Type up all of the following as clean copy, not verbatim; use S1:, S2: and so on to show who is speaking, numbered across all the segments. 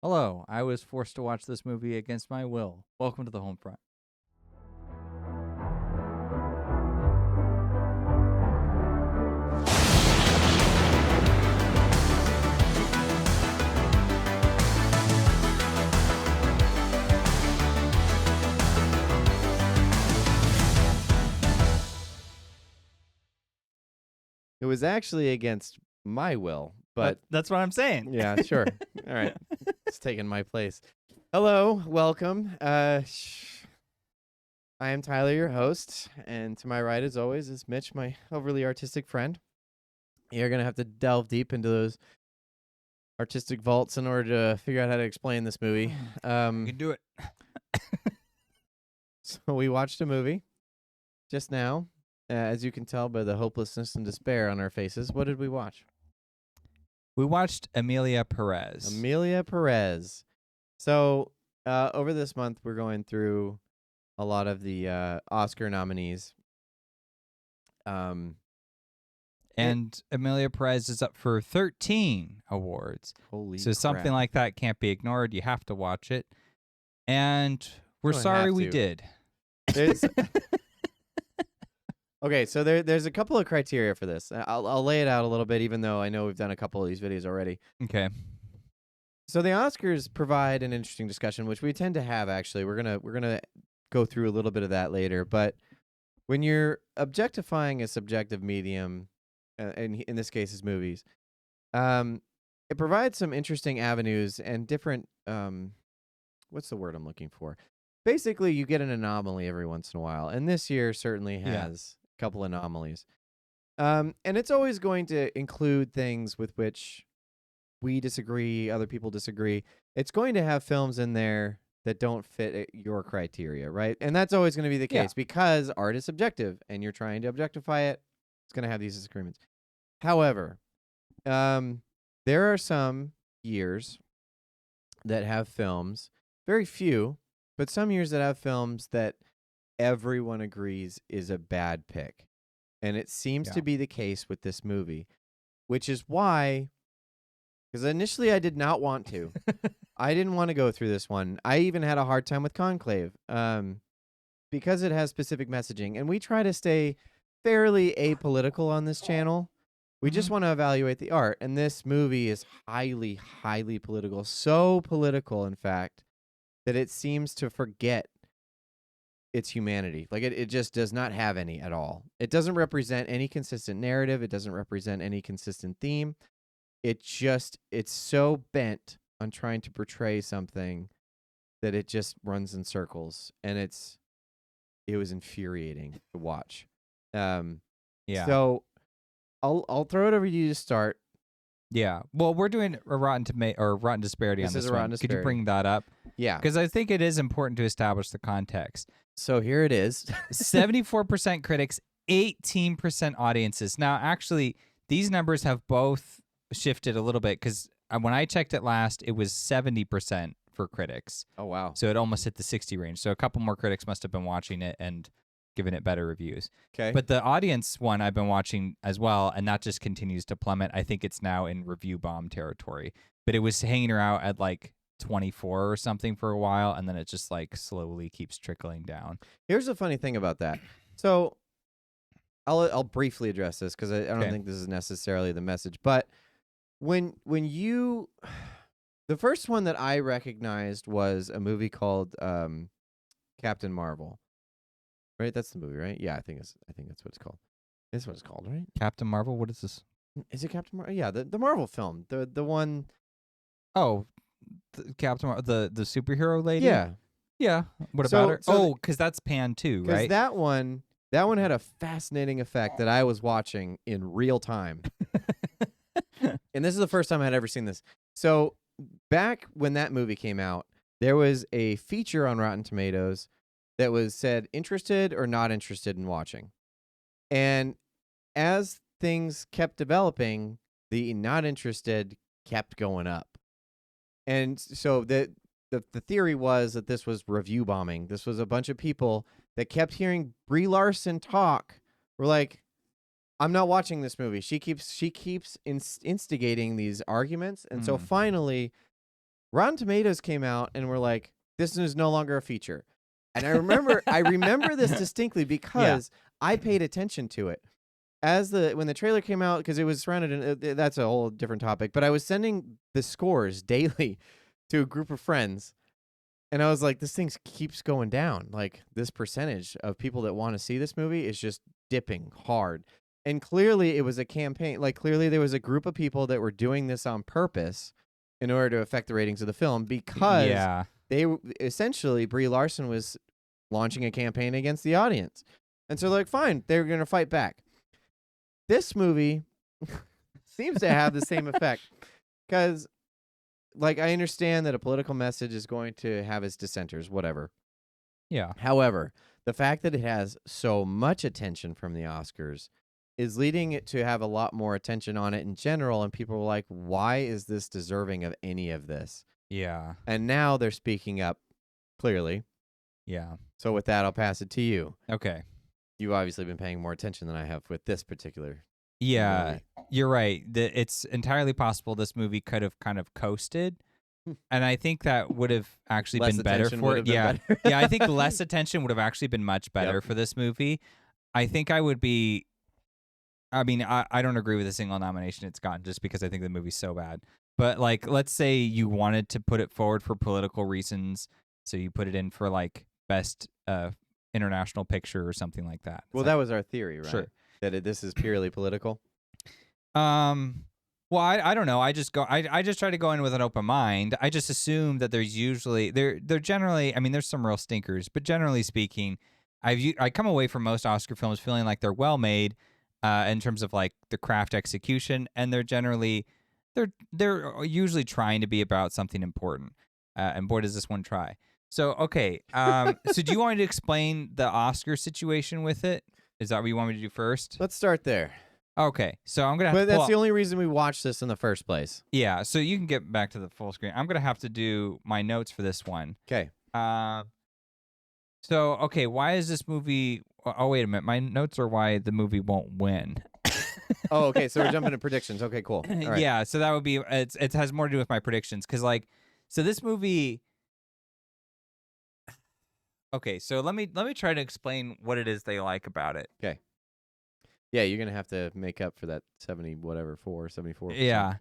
S1: Hello, I was forced to watch this movie against my will. Welcome to the HolmFront.
S2: It was actually against my will, but
S1: That's what I'm saying.
S2: yeah, sure. All right. It's taking my place. Hello, welcome. I am Tyler, your host, and to my right, as always, is Mitch, my overly artistic friend. You're going to have to delve deep into those artistic vaults in order to figure out how to explain this movie.
S1: You can do it.
S2: So we watched a movie just now. As you can tell by the hopelessness and despair on our faces, what did we watch?
S1: We watched EMILIA PEREZ.
S2: EMILIA Perez. So over this month, we're going through a lot of the Oscar nominees.
S1: And EMILIA PEREZ is up for 13 awards.
S2: Holy
S1: So something like that can't be ignored. You have to watch it. And we're
S2: don't
S1: sorry
S2: have
S1: we
S2: to.
S1: did.
S2: Okay, so there's a couple of criteria for this. I'll lay it out a little bit, even though I know we've done a couple of these videos already.
S1: Okay.
S2: So the Oscars provide an interesting discussion, which we tend to have. Actually, we're gonna go through a little bit of that later. But when you're objectifying a subjective medium, and in this case is movies, it provides some interesting avenues and different. What's the word I'm looking for? Basically, you get an anomaly every once in a while, and this year certainly has a couple anomalies. And it's always going to include things with which we disagree, other people disagree. It's going to have films in there that don't fit your criteria, right? And that's always going to be the case because art is subjective, and you're trying to objectify it. It's going to have these disagreements. However, there are some years that have films, very few, but some years that have films that everyone agrees is a bad pick. And it seems to be the case with this movie, which is why, because initially I did not want to. I didn't want to go through this one. I even had a hard time with Conclave because it has specific messaging. And we try to stay fairly apolitical on this channel. We just want to evaluate the art. And this movie is highly, highly political. So political, in fact, that it seems to forget its humanity. Like it just does not have any at all. It doesn't represent any consistent narrative. It doesn't represent any consistent theme. It's so bent on trying to portray something that it just runs in circles. And it was infuriating to watch. So I'll throw it over to you to start.
S1: Yeah. Well, we're doing a Rotten Disparity on this
S2: is a
S1: one.
S2: Rotten
S1: Could you
S2: Disparity.
S1: bring that up?
S2: Yeah.
S1: Because I think it is important to establish the context.
S2: So here it is.
S1: 74% critics, 18% audiences. Now, actually, these numbers have both shifted a little bit because when I checked it last, it was 70% for critics.
S2: Oh, wow.
S1: So it almost hit the 60 range. So a couple more critics must have been watching it and giving it better reviews.
S2: Okay.
S1: But the audience one I've been watching as well, and that just continues to plummet. I think it's now in review bomb territory. But it was hanging around at like 24 or something for a while, and then it just like slowly keeps trickling down.
S2: Here's the funny thing about that. So I'll briefly address this because I don't think this is necessarily the message. But when you, the first one that I recognized was a movie called Captain Marvel. Right, that's the movie, right? Yeah, I think that's what it's called. That's what it's called, right?
S1: Captain Marvel. What is this?
S2: Is it Captain Marvel? Yeah, the Marvel film, the one.
S1: Oh, Captain Marvel, the superhero lady.
S2: Yeah.
S1: Yeah. What about her?
S2: So
S1: because that's Pan too,
S2: because
S1: right?
S2: that one had a fascinating effect that I was watching in real time. And this is the first time I'd ever seen this. So back when that movie came out, there was a feature on Rotten Tomatoes that was said interested or not interested in watching. And as things kept developing, the not interested kept going up. And so the theory was that this was review bombing. This was a bunch of people that kept hearing Brie Larson talk. Were like, I'm not watching this movie. She keeps instigating these arguments. And so finally Rotten Tomatoes came out and were like, this is no longer a feature. And I remember this distinctly because I paid attention to it. When the trailer came out, because it was surrounded in, that's a whole different topic, but I was sending the scores daily to a group of friends, and I was like, this thing keeps going down. Like, this percentage of people that want to see this movie is just dipping hard. And clearly it was a campaign. Like, clearly there was a group of people that were doing this on purpose in order to affect the ratings of the film, because they essentially, Brie Larson was launching a campaign against the audience. And so, like, fine, they were going to fight back. This movie seems to have the same effect, because, like, I understand that a political message is going to have its dissenters, whatever.
S1: Yeah.
S2: However, the fact that it has so much attention from the Oscars is leading it to have a lot more attention on it in general, and people are like, why is this deserving of any of this?
S1: Yeah.
S2: And now they're speaking up clearly.
S1: Yeah.
S2: So with that, I'll pass it to you.
S1: Okay.
S2: You've obviously been paying more attention than I have with this particular movie.
S1: You're right. It's entirely possible this movie could have kind of coasted. And I think that would have actually been better for it. Yeah. I think less attention would have actually been much better for this movie. I think I would be. I mean, I don't agree with a single nomination it's gotten just because I think the movie's so bad. But, like, let's say you wanted to put it forward for political reasons, so you put it in for, like, best international picture or something like that.
S2: Well, that was our theory, right?
S1: Sure.
S2: That this is purely political.
S1: Well, I don't know. I just try to go in with an open mind. I just assume that there's usually they're generally. I mean, there's some real stinkers, but generally speaking, I come away from most Oscar films feeling like they're well made, in terms of, like, the craft execution, and they're usually trying to be about something important. And boy, does this one try. So okay. So do you want me to explain the Oscar situation with it? Is that what you want me to do first?
S2: Let's start there.
S1: Okay, so I'm gonna.
S2: But that's the only reason we watched this in the first place.
S1: Yeah, so you can get back to the full screen. I'm gonna have to do my notes for this one.
S2: Okay.
S1: So okay, why is this movie? Oh, wait a minute. My notes are why the movie won't win.
S2: Oh, okay. So we're jumping to predictions. Okay, cool. All right.
S1: Yeah, so that would be. It has more to do with my predictions, because, like, so this movie. Okay, so let me try to explain what it is they like about it.
S2: Okay. Yeah, you're gonna have to make up for that 74%.
S1: Yeah.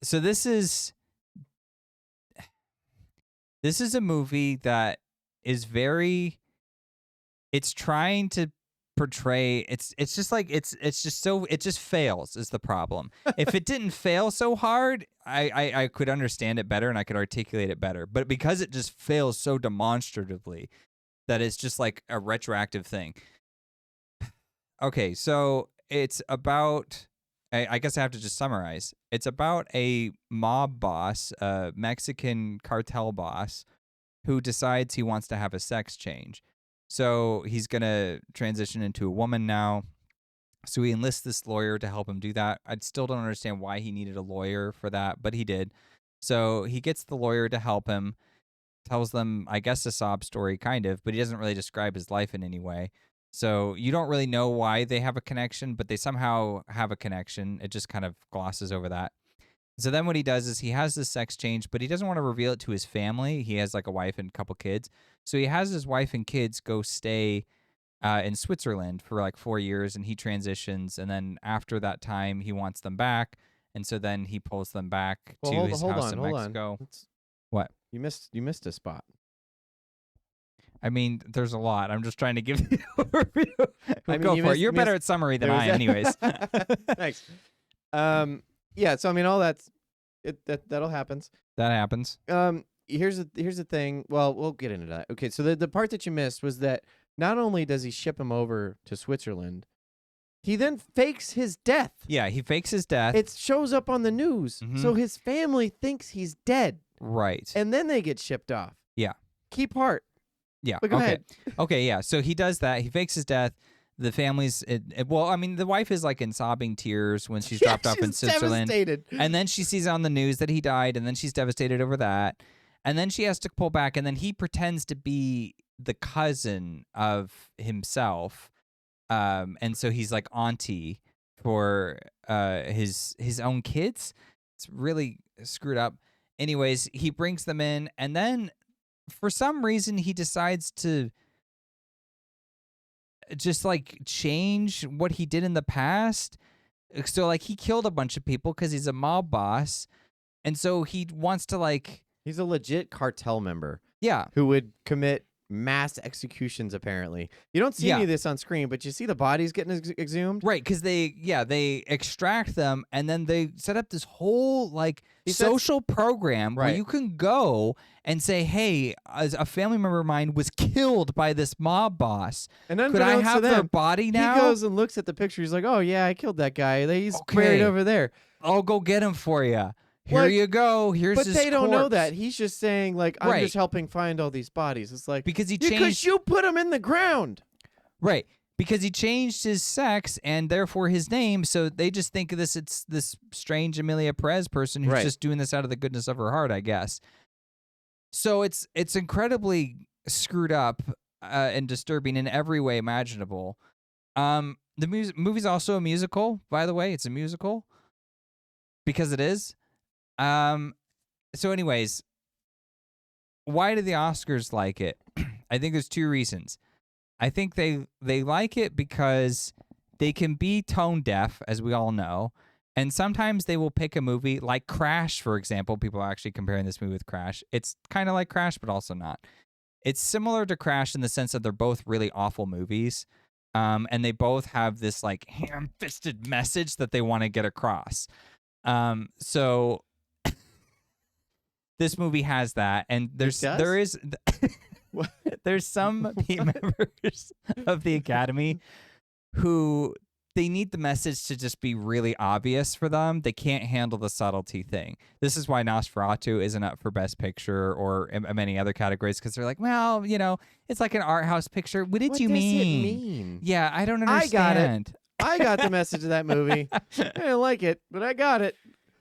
S1: So this is a movie that is very. It's trying to portray. It's just like it's just so it just fails is the problem. If it didn't fail so hard, I could understand it better and I could articulate it better. But because it just fails so demonstratively, that it's just like a retroactive thing. Okay, so it's about. I guess I have to just summarize. It's about a mob boss, a Mexican cartel boss, who decides he wants to have a sex change. So he's going to transition into a woman now. So he enlists this lawyer to help him do that. I still don't understand why he needed a lawyer for that, but he did. So he gets the lawyer to help him, tells them, I guess, a sob story, kind of, but he doesn't really describe his life in any way. So you don't really know why they have a connection, but they somehow have a connection. It just kind of glosses over that. So then what he does is he has this sex change, but he doesn't want to reveal it to his family. He has, like, a wife and a couple kids. So he has his wife and kids go stay in Switzerland for, like, 4 years, and he transitions. And then after that time, he wants them back. And so then he pulls them back to his house in Mexico. What?
S2: You missed a spot.
S1: I mean, there's a lot. I'm just trying to give you the overview. Go for it. You're better at summary than I am, anyways.
S2: Thanks. Yeah. So I mean, all that'll happens.
S1: That happens.
S2: Here's the thing. Well, we'll get into that. Okay. So the part that you missed was that not only does he ship him over to Switzerland, he then fakes his death.
S1: Yeah, he fakes his death.
S2: It shows up on the news, so his family thinks he's dead.
S1: Right.
S2: And then they get shipped off.
S1: Yeah.
S2: Key part.
S1: Yeah.
S2: But go ahead.
S1: Okay. Yeah. So he does that. He fakes his death. The family's. Well, I mean, the wife is, like, in sobbing tears when she's dropped off in Switzerland.
S2: Devastated.
S1: And then she sees on the news that he died, and then she's devastated over that. And then she has to pull back, and then he pretends to be the cousin of himself, and so he's like auntie for his own kids. It's really screwed up. anyways, he brings them in, and then for some reason he decides to just like change what he did in the past. So like he killed a bunch of people because he's a mob boss, and so he wants to like
S2: He's a legit cartel member
S1: yeah.
S2: who would commit mass executions, apparently. You don't see any of this on screen, but you see the bodies getting exhumed.
S1: Right, because they extract them, and then they set up this whole like social program where you can go and say, hey, as a family member of mine was killed by this mob boss.
S2: And
S1: could I have their body now?
S2: He goes and looks at the picture. He's like, oh, yeah, I killed that guy. He's buried over there.
S1: I'll go get him for you. Here you go. Here's his
S2: But they don't
S1: corpse.
S2: know that. He's just saying, like, I'm just helping find all these bodies. It's like,
S1: because he changed.
S2: Because you put him in the ground.
S1: Right. Because he changed his sex and therefore his name, so they just think of this. It's this strange Emilia Perez person who's just doing this out of the goodness of her heart, I guess. So it's incredibly screwed up and disturbing in every way imaginable. The movie's also a musical, by the way. It's a musical because it is. So anyways, why do the Oscars like it? I think there's two reasons. I think they like it because they can be tone deaf, as we all know, and sometimes they will pick a movie like Crash, for example. People are actually comparing this movie with Crash. It's kind of like Crash, but also not. It's similar to Crash in the sense that they're both really awful movies, and they both have this like ham-fisted message that they want to get across. So this movie has that, and there's some members of the Academy who they need the message to just be really obvious for them. They can't handle the subtlety thing. This is why Nosferatu isn't up for Best Picture or many other categories, because they're like, well, it's like an art house picture. What did you mean?
S2: What does it mean?
S1: Yeah, I don't understand.
S2: I got the message of that movie. I didn't like it, but I got it.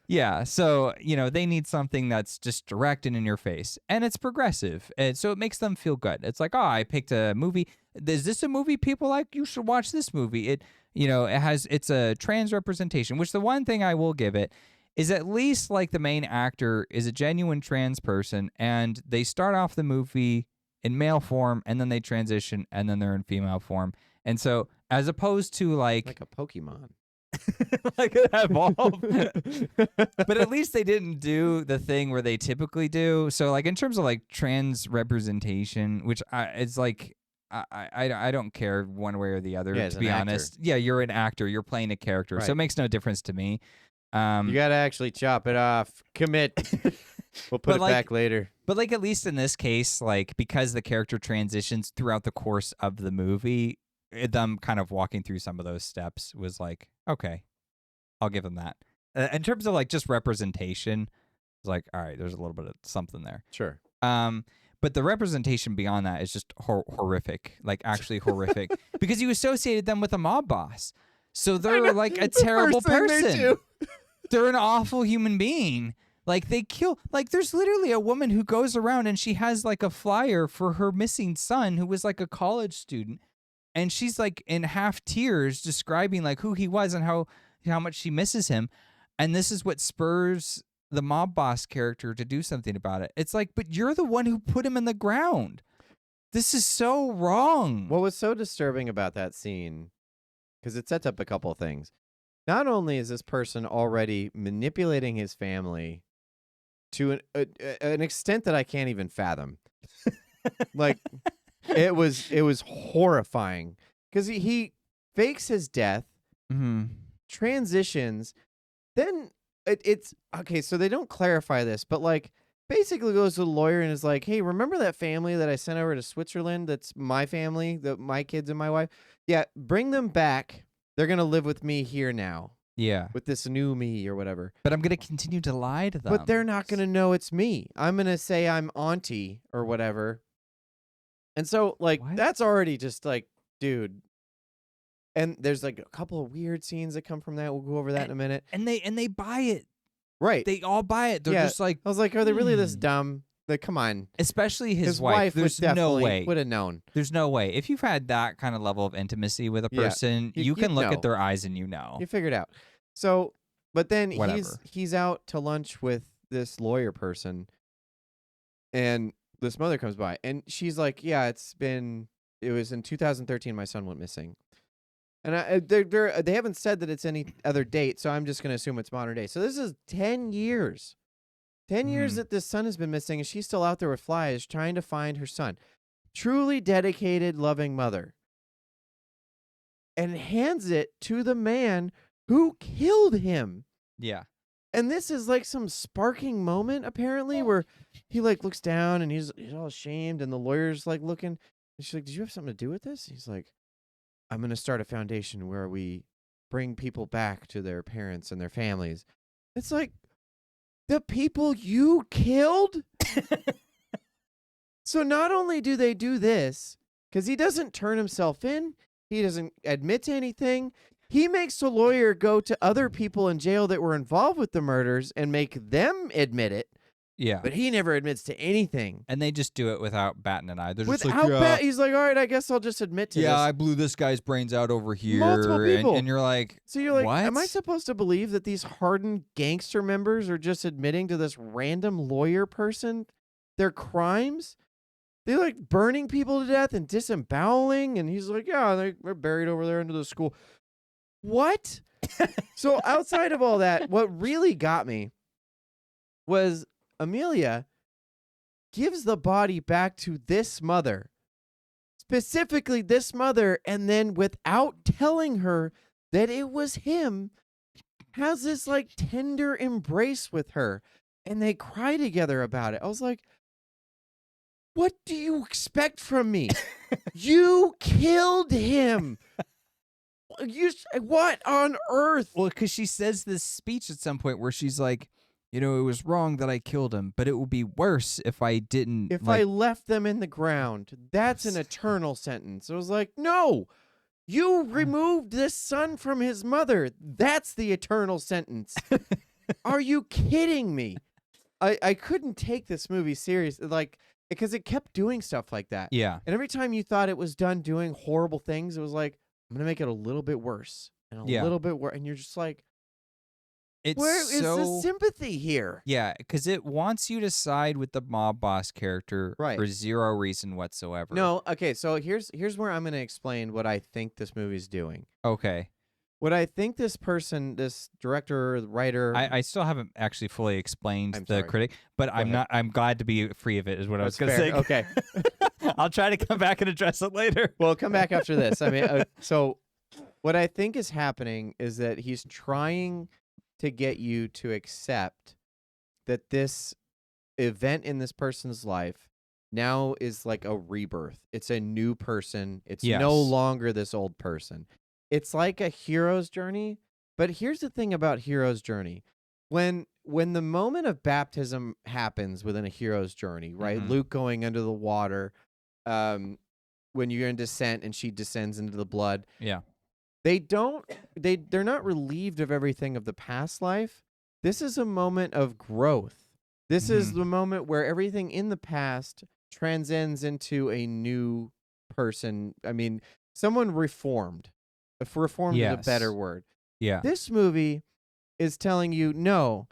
S1: Yeah, so, they need something that's just direct and in your face, and it's progressive, and so it makes them feel good. It's like, oh, I picked a movie. Is this a movie people like? You should watch this movie. It's a trans representation, which the one thing I will give it is at least like the main actor is a genuine trans person, and they start off the movie in male form, and then they transition, and then they're in female form. And so, as opposed to like
S2: a Pokemon.
S1: like evolve. But at least they didn't do the thing where they typically do. So like in terms of like trans representation, which it's like I don't care one way or the other, to be honest. Yeah, you're an actor, you're playing a character, so it makes no difference to me.
S2: You gotta actually chop it off. Commit. We'll put it back later.
S1: But like at least in this case, like because the character transitions throughout the course of the movie, them kind of walking through some of those steps was like, okay, I'll give them that. In terms of like just representation, it's like, all right, there's a little bit of something there.
S2: Sure.
S1: But the representation beyond that is just horrific, like actually horrific, because you associated them with a mob boss. So they're like a terrible person. They're an awful human being. Like they kill, like there's literally a woman who goes around and she has like a flyer for her missing son who was like a college student. And she's like in half tears describing like who he was and how much she misses him. And this is what spurs the mob boss character to do something about it. It's like, but you're the one who put him in the ground. This is so wrong.
S2: What was so disturbing about that scene, because it sets up a couple of things. Not only is this person already manipulating his family to an extent that I can't even fathom. Like... It was horrifying because he fakes his death, transitions, then it's okay. So they don't clarify this, but like basically goes to the lawyer and is like, "Hey, remember that family that I sent over to Switzerland? That's my family, my kids and my wife. Yeah, bring them back. They're gonna live with me here now.
S1: Yeah,
S2: with this new me or whatever.
S1: But I'm gonna continue to lie to them.
S2: But they're not gonna know it's me. I'm gonna say I'm auntie or whatever." And so, like, that's already just like, dude. And there's like a couple of weird scenes that come from that. We'll go over that in a minute.
S1: And they buy it.
S2: Right.
S1: They all buy it. They're just like,
S2: I was like, are they really this dumb? Like, come on.
S1: Especially his wife. There's no way.
S2: Would have known.
S1: There's no way. If you've had that kind of level of intimacy with a person, you can look at their eyes and you know.
S2: You figure it out. So, but then he's out to lunch with this lawyer person, and this mother comes by, and she's like, "Yeah, it was in 2013 my son went missing." And they haven't said that it's any other date, so I'm just going to assume it's modern day. So this is 10 years. 10 years
S1: Mhm.
S2: that this son has been missing, and she's still out there with flies trying to find her son. Truly dedicated, loving mother. And hands it to the man who killed him.
S1: Yeah.
S2: And this is like some sparking moment, apparently, where he like looks down and he's all ashamed, and the lawyer's like looking. And she's like, "Did you have something to do with this?" He's like, "I'm going to start a foundation where we bring people back to their parents and their families." It's like, the people you killed? So not only do they do this, because he doesn't turn himself in, he doesn't admit to anything, he makes the lawyer go to other people in jail that were involved with the murders and make them admit it,
S1: Yeah.
S2: but he never admits to anything.
S1: And they just do it without batting an eye. They're just
S2: Without
S1: like,
S2: he's like, "All right, I guess I'll just admit to this."
S1: I blew this guy's brains out over here.
S2: Multiple people.
S1: And you're like,
S2: So you're like,
S1: what?
S2: am I supposed to believe that these hardened gangster members are just admitting to this random lawyer person their crimes? They're like burning people to death and disemboweling. And he's like, "Yeah, they're buried over there under the school." What? So outside of all that, what really got me was Emilia gives the body back to this mother. Specifically this mother, and then without telling her that it was him, has this like tender embrace with her, and they cry together about it. I was like, what do you expect from me? You killed him. What on earth?
S1: Well, because she says this speech at some point where she's like, it was wrong that I killed him, but it would be worse if I didn't.
S2: If I left them in the ground, that's an eternal sentence. I was like, no, you removed this son from his mother. That's the eternal sentence. Are you kidding me? I couldn't take this movie seriously, like, because it kept doing stuff like that.
S1: Yeah.
S2: And every time you thought it was done doing horrible things, it was like, I'm going to make it a little bit worse and a little bit worse. And you're just like, where is the sympathy here?
S1: Yeah, because it wants you to side with the mob boss character for zero reason whatsoever.
S2: No, okay, so here's where I'm going to explain what I think this movie's doing.
S1: Okay.
S2: What I think this person, this director, writer...
S1: I still haven't actually fully explained
S2: I'm
S1: the
S2: sorry.
S1: critic, but I'm glad to be free of it, is what I was going to say.
S2: Okay.
S1: I'll try to come back and address it later.
S2: Well, come back after this. I mean, so what I think is happening is that he's trying to get you to accept that this event in this person's life now is like a rebirth. It's a new person. It's no longer this old person. It's like a hero's journey. But here's the thing about hero's journey. When the moment of baptism happens within a hero's journey, right?
S1: Mhm.
S2: Luke going under the water, when you're in descent and she descends into the blood.
S1: Yeah.
S2: They're not relieved of everything of the past life. This is a moment of growth. This is the moment where everything in the past transcends into a new person. I mean, someone reformed. If reformed is a better word.
S1: Yeah.
S2: This movie is telling you, no,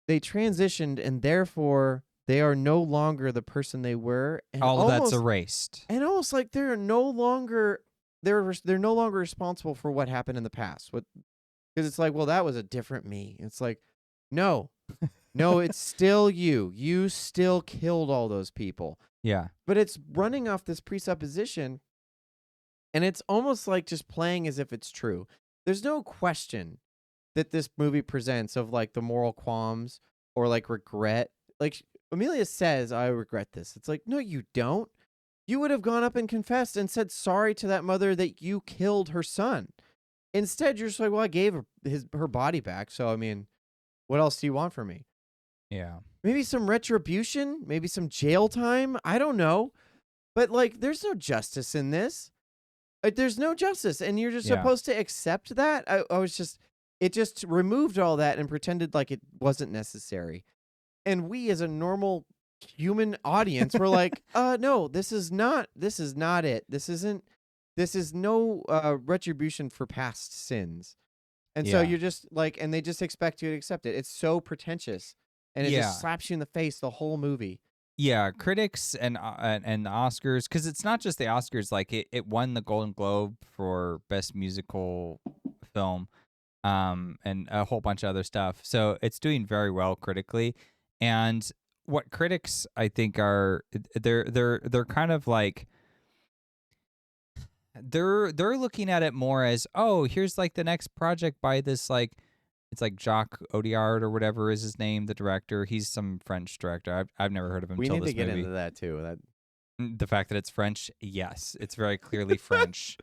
S2: they transitioned and therefore they are no longer the person they were. And
S1: all of that's erased.
S2: And almost like they're no longer responsible for what happened in the past. Because it's like, well, that was a different me. It's like, no, it's still you. You still killed all those people.
S1: Yeah.
S2: But it's running off this presupposition, and it's almost like just playing as if it's true. There's no question that this movie presents of like the moral qualms or like regret. Like Emilia says, I regret this. It's like, no, you don't. You would have gone up and confessed and said sorry to that mother that you killed her son. Instead, you're just like, well, I gave her body back. So, I mean, what else do you want from me?
S1: Yeah.
S2: Maybe some retribution, maybe some jail time. I don't know. But like, there's no justice in this. There's no justice. And you're just supposed to accept that. It just removed all that and pretended like it wasn't necessary. And we as a normal human audience were like, no, this is not it. This is no retribution for past sins. And so you're just like, and they just expect you to accept it. It's so pretentious. and it
S1: Yeah.
S2: just slaps you in the face the whole movie.
S1: Yeah, critics and the Oscars, because it's not just the Oscars. Like it won the Golden Globe for best musical film, and a whole bunch of other stuff. So it's doing very well critically. And what critics I think are they're kind of like they're looking at it more as, oh, here's like the next project by this like. It's like Jacques Audiard or whatever is his name, the director. He's some French director. I've never heard of him
S2: We
S1: until
S2: need
S1: this
S2: to get
S1: movie.
S2: into that too.
S1: The fact that it's French, yes, it's very clearly French.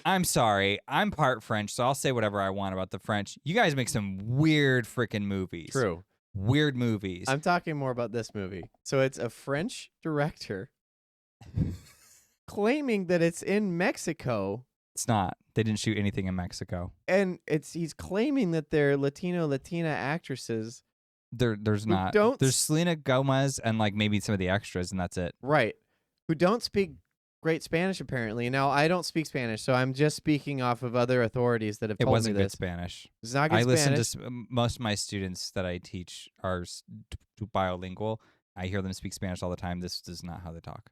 S1: I'm sorry, I'm part French, so I'll say whatever I want about the French. You guys make some weird freaking movies.
S2: True.
S1: Weird movies.
S2: I'm talking more about this movie. So it's a French director claiming that it's in Mexico.
S1: It's not. They didn't shoot anything in Mexico.
S2: And he's claiming that they're Latina actresses.
S1: There's not.
S2: don't
S1: There's Selena Gomez and like maybe some of the extras, and that's it.
S2: Right. Who don't speak great Spanish, apparently. Now, I don't speak Spanish, so I'm just speaking off of other authorities that have
S1: It
S2: told
S1: wasn't
S2: me
S1: good
S2: this.
S1: Spanish.
S2: It's not good
S1: I
S2: Spanish.
S1: listen to most of my students that I teach are bilingual. I hear them speak Spanish all the time. This is not how they talk.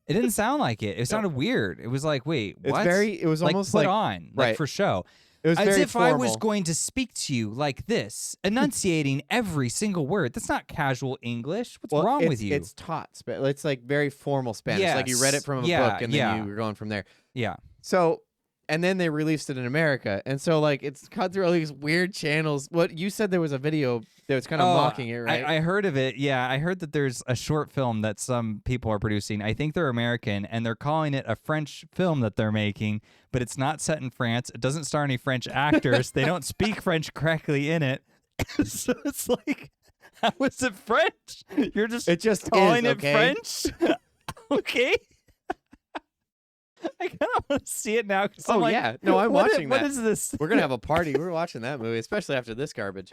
S1: It didn't sound like it. It sounded weird. It was like, wait, what?
S2: It was
S1: like
S2: almost
S1: put
S2: like
S1: on, like
S2: right.
S1: for show.
S2: It was
S1: As
S2: very
S1: if
S2: formal.
S1: I was going to speak to you like this, enunciating every single word. That's not casual English. What's wrong with you?
S2: It's taught. It's like very formal Spanish. Like you read it from a book and then you were going from there.
S1: Yeah.
S2: So, and then they released it in America. And so, like, it's cut through all these weird channels. What you said, there was a video that was kind of mocking it, right?
S1: I heard of it. Yeah, I heard that there's a short film that some people are producing. I think they're American, and they're calling it a French film that they're making, but it's not set in France. It doesn't star any French actors. They don't speak French correctly in it. So it's like, how is it French? You're just calling it French? Okay. I kind of want to see it now.
S2: Oh,
S1: like,
S2: yeah. No, I'm watching that.
S1: What is this?
S2: We're going to have a party. We're watching that movie, especially after this garbage.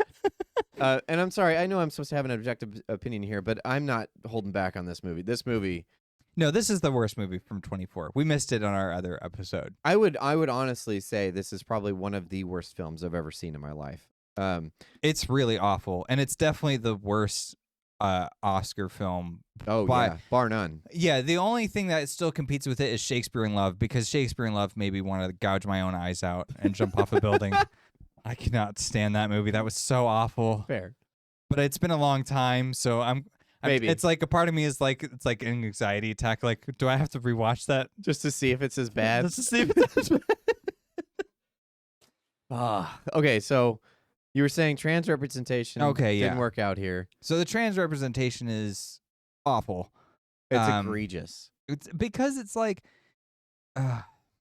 S2: And I'm sorry. I know I'm supposed to have an objective opinion here, but I'm not holding back on this movie. This movie.
S1: No, this is the worst movie from 24. We missed it on our other episode.
S2: I would honestly say this is probably one of the worst films I've ever seen in my life.
S1: It's really awful, and it's definitely the worst Oscar film.
S2: Oh, yeah, bar none.
S1: Yeah, the only thing that still competes with it is Shakespeare in Love, because Shakespeare in Love made me want to gouge my own eyes out and jump off a building. I cannot stand that movie. That was so awful.
S2: Fair.
S1: But it's been a long time, so
S2: Maybe.
S1: It's like a part of me is like, it's like an anxiety attack. Like, do I have to rewatch that?
S2: Just to see if it's as bad?
S1: Just to see if it's as bad.
S2: Okay, so you were saying trans representation didn't work out here.
S1: So the trans representation is awful.
S2: It's egregious.
S1: It's because it's like...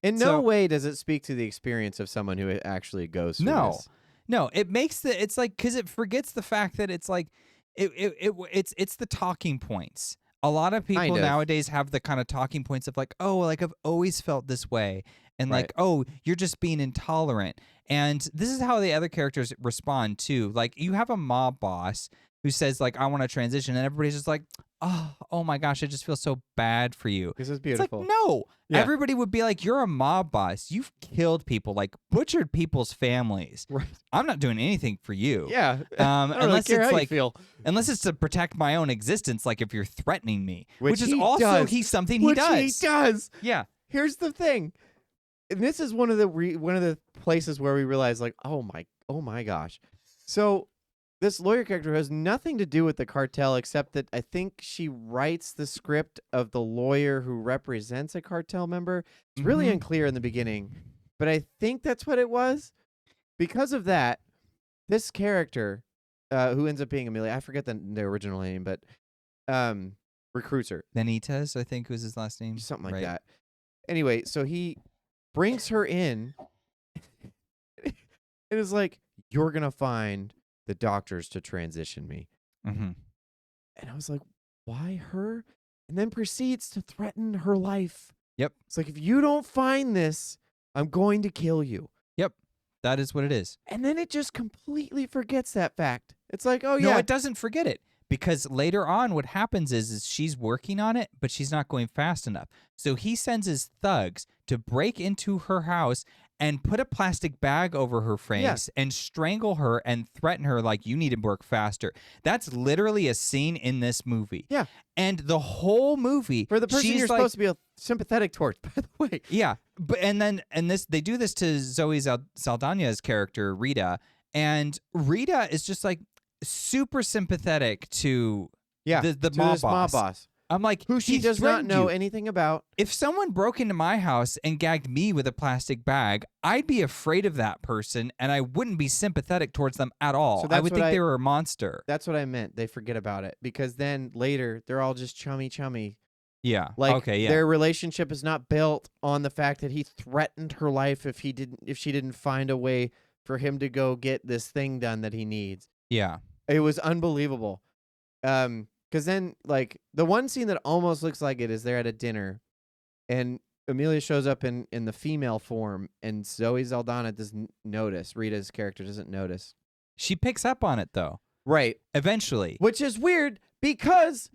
S2: in no way does it speak to the experience of someone who actually goes through this.
S1: No, it makes it's like, because it forgets the fact that it's like, it's the talking points. A lot of people nowadays have the kind of talking points of like, oh, like I've always felt this way. And like, oh, you're just being intolerant. And this is how the other characters respond too. Like, you have a mob boss who says like, I want to transition, and everybody's just like, oh my gosh, I just feel so bad for you.
S2: This is beautiful.
S1: It's like, no. Yeah. Everybody would be like, you're a mob boss. You've killed people, like butchered people's families.
S2: Right.
S1: I'm not doing anything for you.
S2: Yeah. I don't
S1: unless
S2: really care
S1: it's
S2: how
S1: like,
S2: you feel.
S1: unless it's to protect my own existence, like if you're threatening me,
S2: which
S1: is
S2: he
S1: also
S2: does.
S1: Something he does.
S2: He does.
S1: Yeah.
S2: Here's the thing. And this is one of the places where we realize, like, oh my gosh. So this lawyer character has nothing to do with the cartel, except that I think she writes the script of the lawyer who represents a cartel member. It's really unclear in the beginning, but I think that's what it was. Because of that, this character, who ends up being Emilia, I forget the original name, but recruits her.
S1: Benitez, I think was his last name.
S2: Something like that. Anyway, so he brings her in and is like, you're going to find the doctors to transition me.
S1: Mm-hmm.
S2: And I was like, why her? And then proceeds to threaten her life.
S1: Yep.
S2: It's like, if you don't find this, I'm going to kill you.
S1: Yep. That is what it is.
S2: And then it just completely forgets that fact. It's like, oh, yeah.
S1: No, it doesn't forget it. Because later on, what happens is she's working on it, but she's not going fast enough. So he sends his thugs to break into her house and put a plastic bag over her face and strangle her and threaten her like, you need to work faster. That's literally a scene in this movie.
S2: Yeah.
S1: And the whole movie,
S2: For the person
S1: she's
S2: you're supposed to be sympathetic towards, by the way.
S1: Yeah. But they do this to Zoe Saldana's character, Rita, and Rita is just like super sympathetic to the mob boss. I'm like,
S2: who she does not know anything about.
S1: If someone broke into my house and gagged me with a plastic bag, I'd be afraid of that person, and I wouldn't be sympathetic towards them at all. I would think they were a monster.
S2: That's what I meant. They forget about it because then later they're all just chummy.
S1: Yeah.
S2: Like
S1: okay. Yeah.
S2: Their relationship is not built on the fact that he threatened her life if she didn't find a way for him to go get this thing done that he needs.
S1: Yeah.
S2: It was unbelievable. Because then, like, the one scene that almost looks like it is they're at a dinner, and Emilia shows up in the female form, and Zoe Saldana doesn't notice. Rita's character doesn't notice.
S1: She picks up on it, though.
S2: Right.
S1: Eventually.
S2: Which is weird, because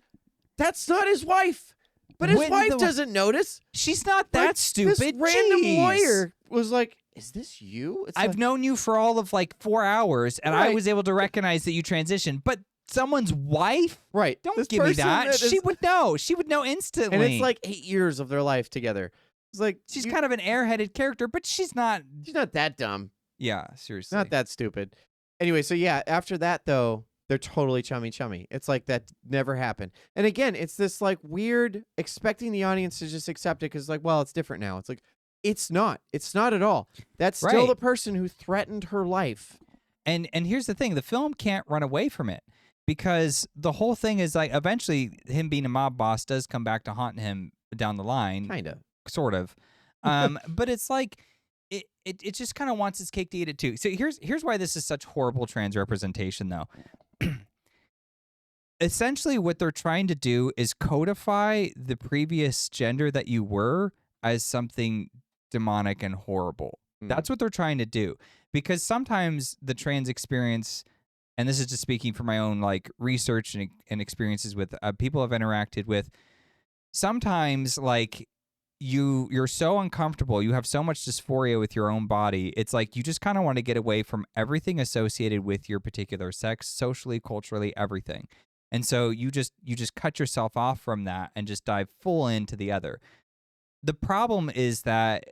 S2: that's not his wife. But his wife doesn't notice.
S1: She's not that stupid.
S2: This random lawyer was like, is this you?
S1: I've known you for all of, like, 4 hours, and I was able to recognize that you transitioned, but someone's wife?
S2: Right.
S1: Don't give me that. She would know. She would know instantly.
S2: And it's like 8 years of their life together. It's like
S1: she's kind of an airheaded character, but she's not
S2: that dumb.
S1: Yeah, seriously.
S2: Not that stupid. Anyway, so yeah, after that though, they're totally chummy. It's like that never happened. And again, it's this like weird expecting the audience to just accept it because like, well, it's different now. It's like it's not. It's not at all. That's still the person who threatened her life.
S1: And here's the thing, the film can't run away from it. Because the whole thing is like eventually him being a mob boss does come back to haunt him down the line.
S2: Kind of.
S1: Sort of. But it's like it just kind of wants its cake to eat it too. So here's why this is such horrible trans representation though. Essentially what they're trying to do is codify the previous gender that you were as something demonic and horrible. That's what they're trying to do. Because sometimes the trans experience, and this is just speaking from my own like research and experiences with people I've interacted with, sometimes like you're so uncomfortable, you have so much dysphoria with your own body, it's like you just kind of want to get away from everything associated with your particular sex, socially, culturally, everything. And so you just cut yourself off from that and just dive full into the other. The problem is that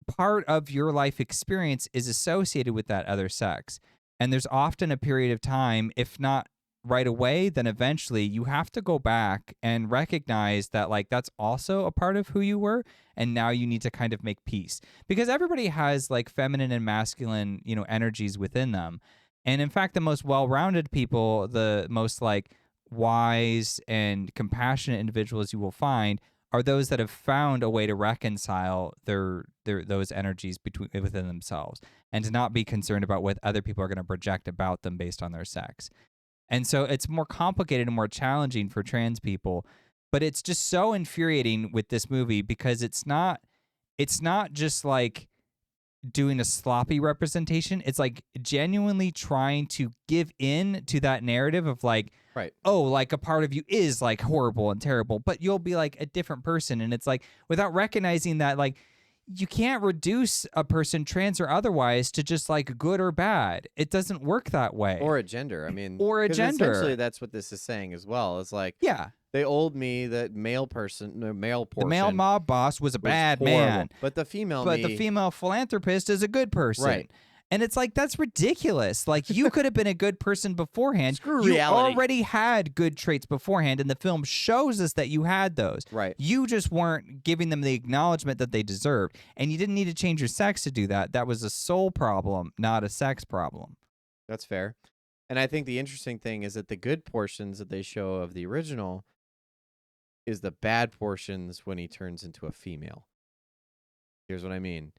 S1: part of your life experience is associated with that other sex. And there's often a period of time, if not right away, then eventually you have to go back and recognize that like that's also a part of who you were. And now you need to kind of make peace because everybody has like feminine and masculine, energies within them. And in fact, the most well-rounded people, the most like wise and compassionate individuals you will find are those that have found a way to reconcile those energies within themselves and to not be concerned about what other people are going to project about them based on their sex. And so it's more complicated and more challenging for trans people, but it's just so infuriating with this movie because it's not just like doing a sloppy representation. It's like genuinely trying to give in to that narrative of like, oh, like a part of you is like horrible and terrible, but you'll be like a different person. And it's like without recognizing that like you can't reduce a person, trans or otherwise, to just like good or bad. It doesn't work that way.
S2: Or a gender. I mean,
S1: or a gender.
S2: Essentially, that's what this is saying as well. It's like,
S1: yeah,
S2: they old me that male portion, the male
S1: mob boss was a bad man,
S2: but the female
S1: philanthropist is a good person.
S2: Right.
S1: And it's like, that's ridiculous. Like, you could have been a good person beforehand.
S2: Screw
S1: you
S2: reality.
S1: already had good traits beforehand, and the film shows us that you had those.
S2: Right.
S1: You just weren't giving them the acknowledgement that they deserved. And you didn't need to change your sex to do that. That was a soul problem, not a sex problem.
S2: That's fair. And I think the interesting thing is that the good portions that they show of the original is the bad portions when he turns into a female. Here's what I mean.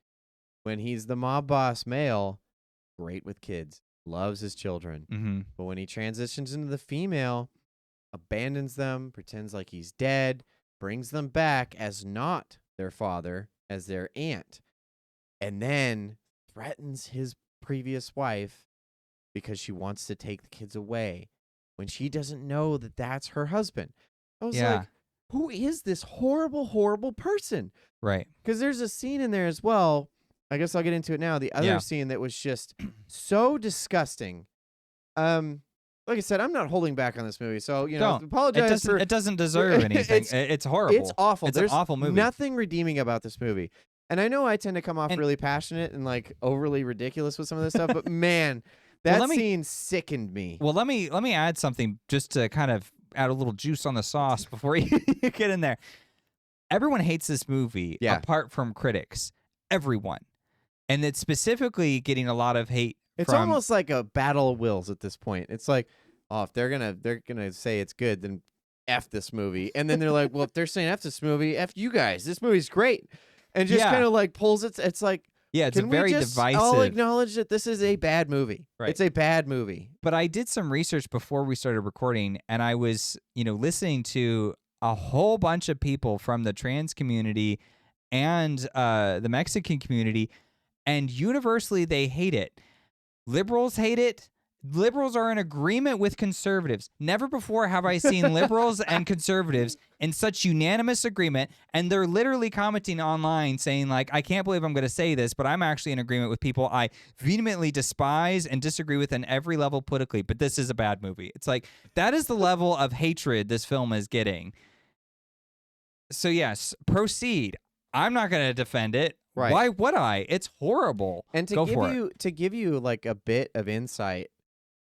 S2: When he's the mob boss male, great with kids, loves his children.
S1: Mm-hmm.
S2: But when he transitions into the female, abandons them, pretends like he's dead, brings them back as not their father, as their aunt, and then threatens his previous wife because she wants to take the kids away when she doesn't know that that's her husband. I was like, who is this horrible, horrible person?
S1: Right.
S2: Because there's a scene in there as well I guess I'll get into it now. The other
S1: Yeah.
S2: scene that was just so disgusting. Like I said, I'm not holding back on this movie, so
S1: Don't.
S2: apologize for.
S1: It doesn't deserve anything. It's horrible.
S2: It's awful.
S1: It's
S2: There's
S1: an awful movie.
S2: nothing redeeming about this movie. And I know I tend to come off
S1: And-
S2: really passionate and like overly ridiculous with some of this stuff, but man, that scene sickened me.
S1: Well, let me add something just to kind of add a little juice on the sauce before you get in there. Everyone hates this movie, apart from critics. Everyone, and it's specifically getting a lot of hate.
S2: It's almost like a battle of wills at this point. It's like, oh, if they're gonna say it's good, then F this movie, and then they're like, well, if they're saying F this movie, F you guys. This movie's great, and just kind of like pulls it. It's like.
S1: Yeah, it's very divisive.
S2: I'll acknowledge that this is a bad movie.
S1: Right.
S2: It's a bad movie.
S1: But I did some research before we started recording, and I was, listening to a whole bunch of people from the trans community and the Mexican community, and universally they hate it. Liberals hate it. Liberals are in agreement with conservatives. Never before have I seen liberals and conservatives in such unanimous agreement, and they're literally commenting online saying, like, I can't believe I'm going to say this, but I'm actually in agreement with people I vehemently despise and disagree with on every level politically, but this is a bad movie. It's like, that is the level of hatred this film is getting. So yes, proceed. I'm not going to defend it.
S2: Right.
S1: Why would I? It's horrible.
S2: And to give you like a bit of insight,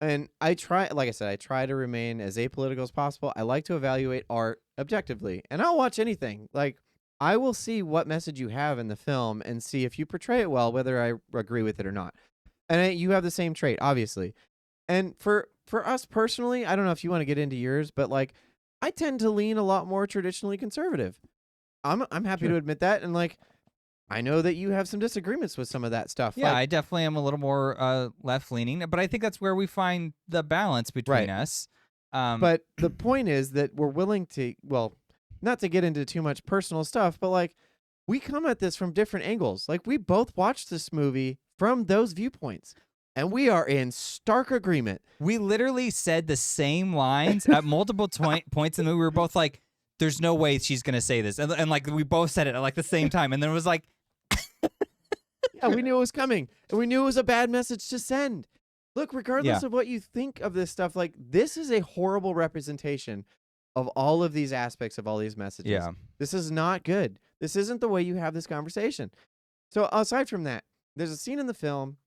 S2: and I try, like I said, I try to remain as apolitical as possible. I like to evaluate art objectively, and I'll watch anything. Like, I will see what message you have in the film and see if you portray it well, whether I agree with it or not. And you have the same trait, obviously. And for us personally, I don't know if you want to get into yours, but like, I tend to lean a lot more traditionally conservative. I'm happy to admit that, and like, I know that you have some disagreements with some of that stuff.
S1: Yeah,
S2: like,
S1: I definitely am a little more left-leaning, but I think that's where we find the balance between us.
S2: But the point is that we're willing to, well, not to get into too much personal stuff, but like, we come at this from different angles. Like, we both watched this movie from those viewpoints, and we are in stark agreement.
S1: We literally said the same lines at multiple points in the movie. We were both like, there's no way she's going to say this. And like, we both said it at like the same time. And then it was like,
S2: yeah, we knew it was coming, and we knew it was a bad message to send. Look, regardless of what you think of this stuff, like, this is a horrible representation of all of these aspects of all these messages.
S1: Yeah.
S2: This is not good. This isn't the way you have this conversation. So aside from that, there's a scene in the film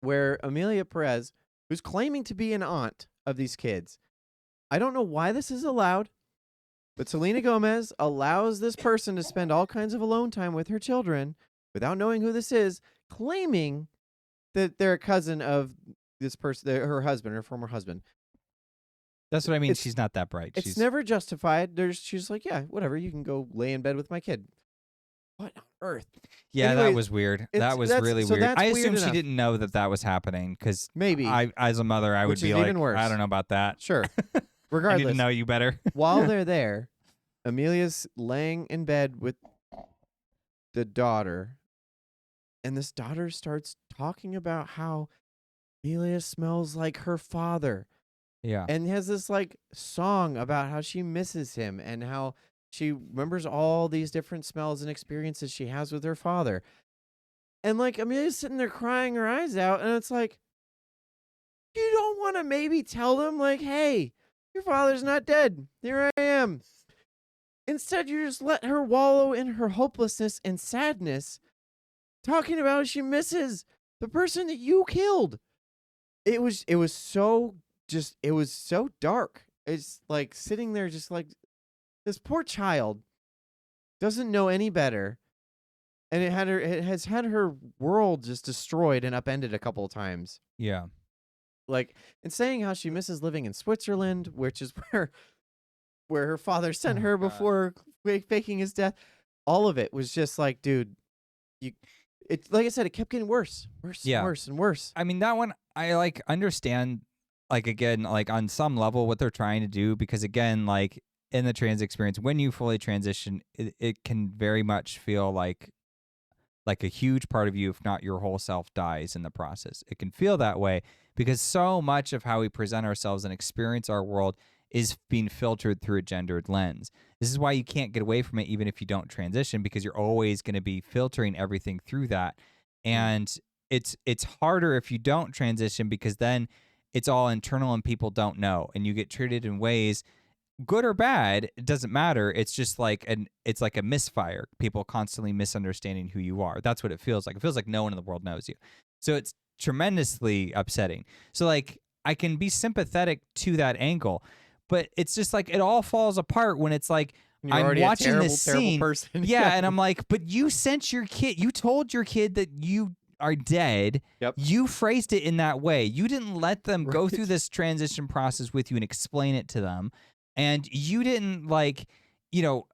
S2: where EMILIA Perez, who's claiming to be an aunt of these kids, I don't know why this is allowed, but Selena Gomez allows this person to spend all kinds of alone time with her children without knowing who this is, claiming that they're a cousin of this person, her husband, her former husband.
S1: that's what I mean. She's not that bright.
S2: It's never justified. She's like, yeah, whatever. You can go lay in bed with my kid. What on earth?
S1: Yeah,
S2: Anyways,
S1: that was weird. That was really weird. I assume she didn't know that was happening, because
S2: maybe
S1: as a mother, I would be like, even worse. I don't know about that.
S2: Sure. Regardless,
S1: I need to know you better.
S2: While they're there, Amelia's laying in bed with the daughter, and this daughter starts talking about how Amelia smells like her father.
S1: Yeah.
S2: And has this like song about how she misses him and how she remembers all these different smells and experiences she has with her father. And like, Amelia's sitting there crying her eyes out, and it's like, you don't want to maybe tell them, like, hey, your father's not dead. Here I am. Instead, you just let her wallow in her hopelessness and sadness, talking about how she misses the person that you killed. It was so dark. It's like sitting there just like, this poor child doesn't know any better. And it has had her world just destroyed and upended a couple of times.
S1: Yeah.
S2: Like, and saying how she misses living in Switzerland, which is where her father sent her before faking his death. All of it was just like, dude, like I said, it kept getting worse, worse and worse.
S1: I mean, that one, I like understand, like, again, like on some level what they're trying to do, because again, like in the trans experience, when you fully transition, it can very much feel like a huge part of you, if not your whole self, dies in the process. It can feel that way because so much of how we present ourselves and experience our world is being filtered through a gendered lens. This is why you can't get away from it even if you don't transition, because you're always going to be filtering everything through that. And it's harder if you don't transition, because then it's all internal and people don't know, and you get treated in ways, good or bad, it doesn't matter. It's just like it's like a misfire. People constantly misunderstanding who you are. That's what it feels like. It feels like no one in the world knows you. So it's tremendously upsetting. So like I can be sympathetic to that angle, but it's just like it all falls apart when it's like
S2: You're
S1: I'm
S2: already
S1: watching
S2: a terrible,
S1: this
S2: terrible
S1: scene.
S2: person.
S1: Yeah, and I'm like, but you sent your kid, you told your kid that you are dead.
S2: Yep.
S1: You phrased it in that way. You didn't let them go
S2: Right.
S1: through this transition process with you and explain it to them. And you didn't like you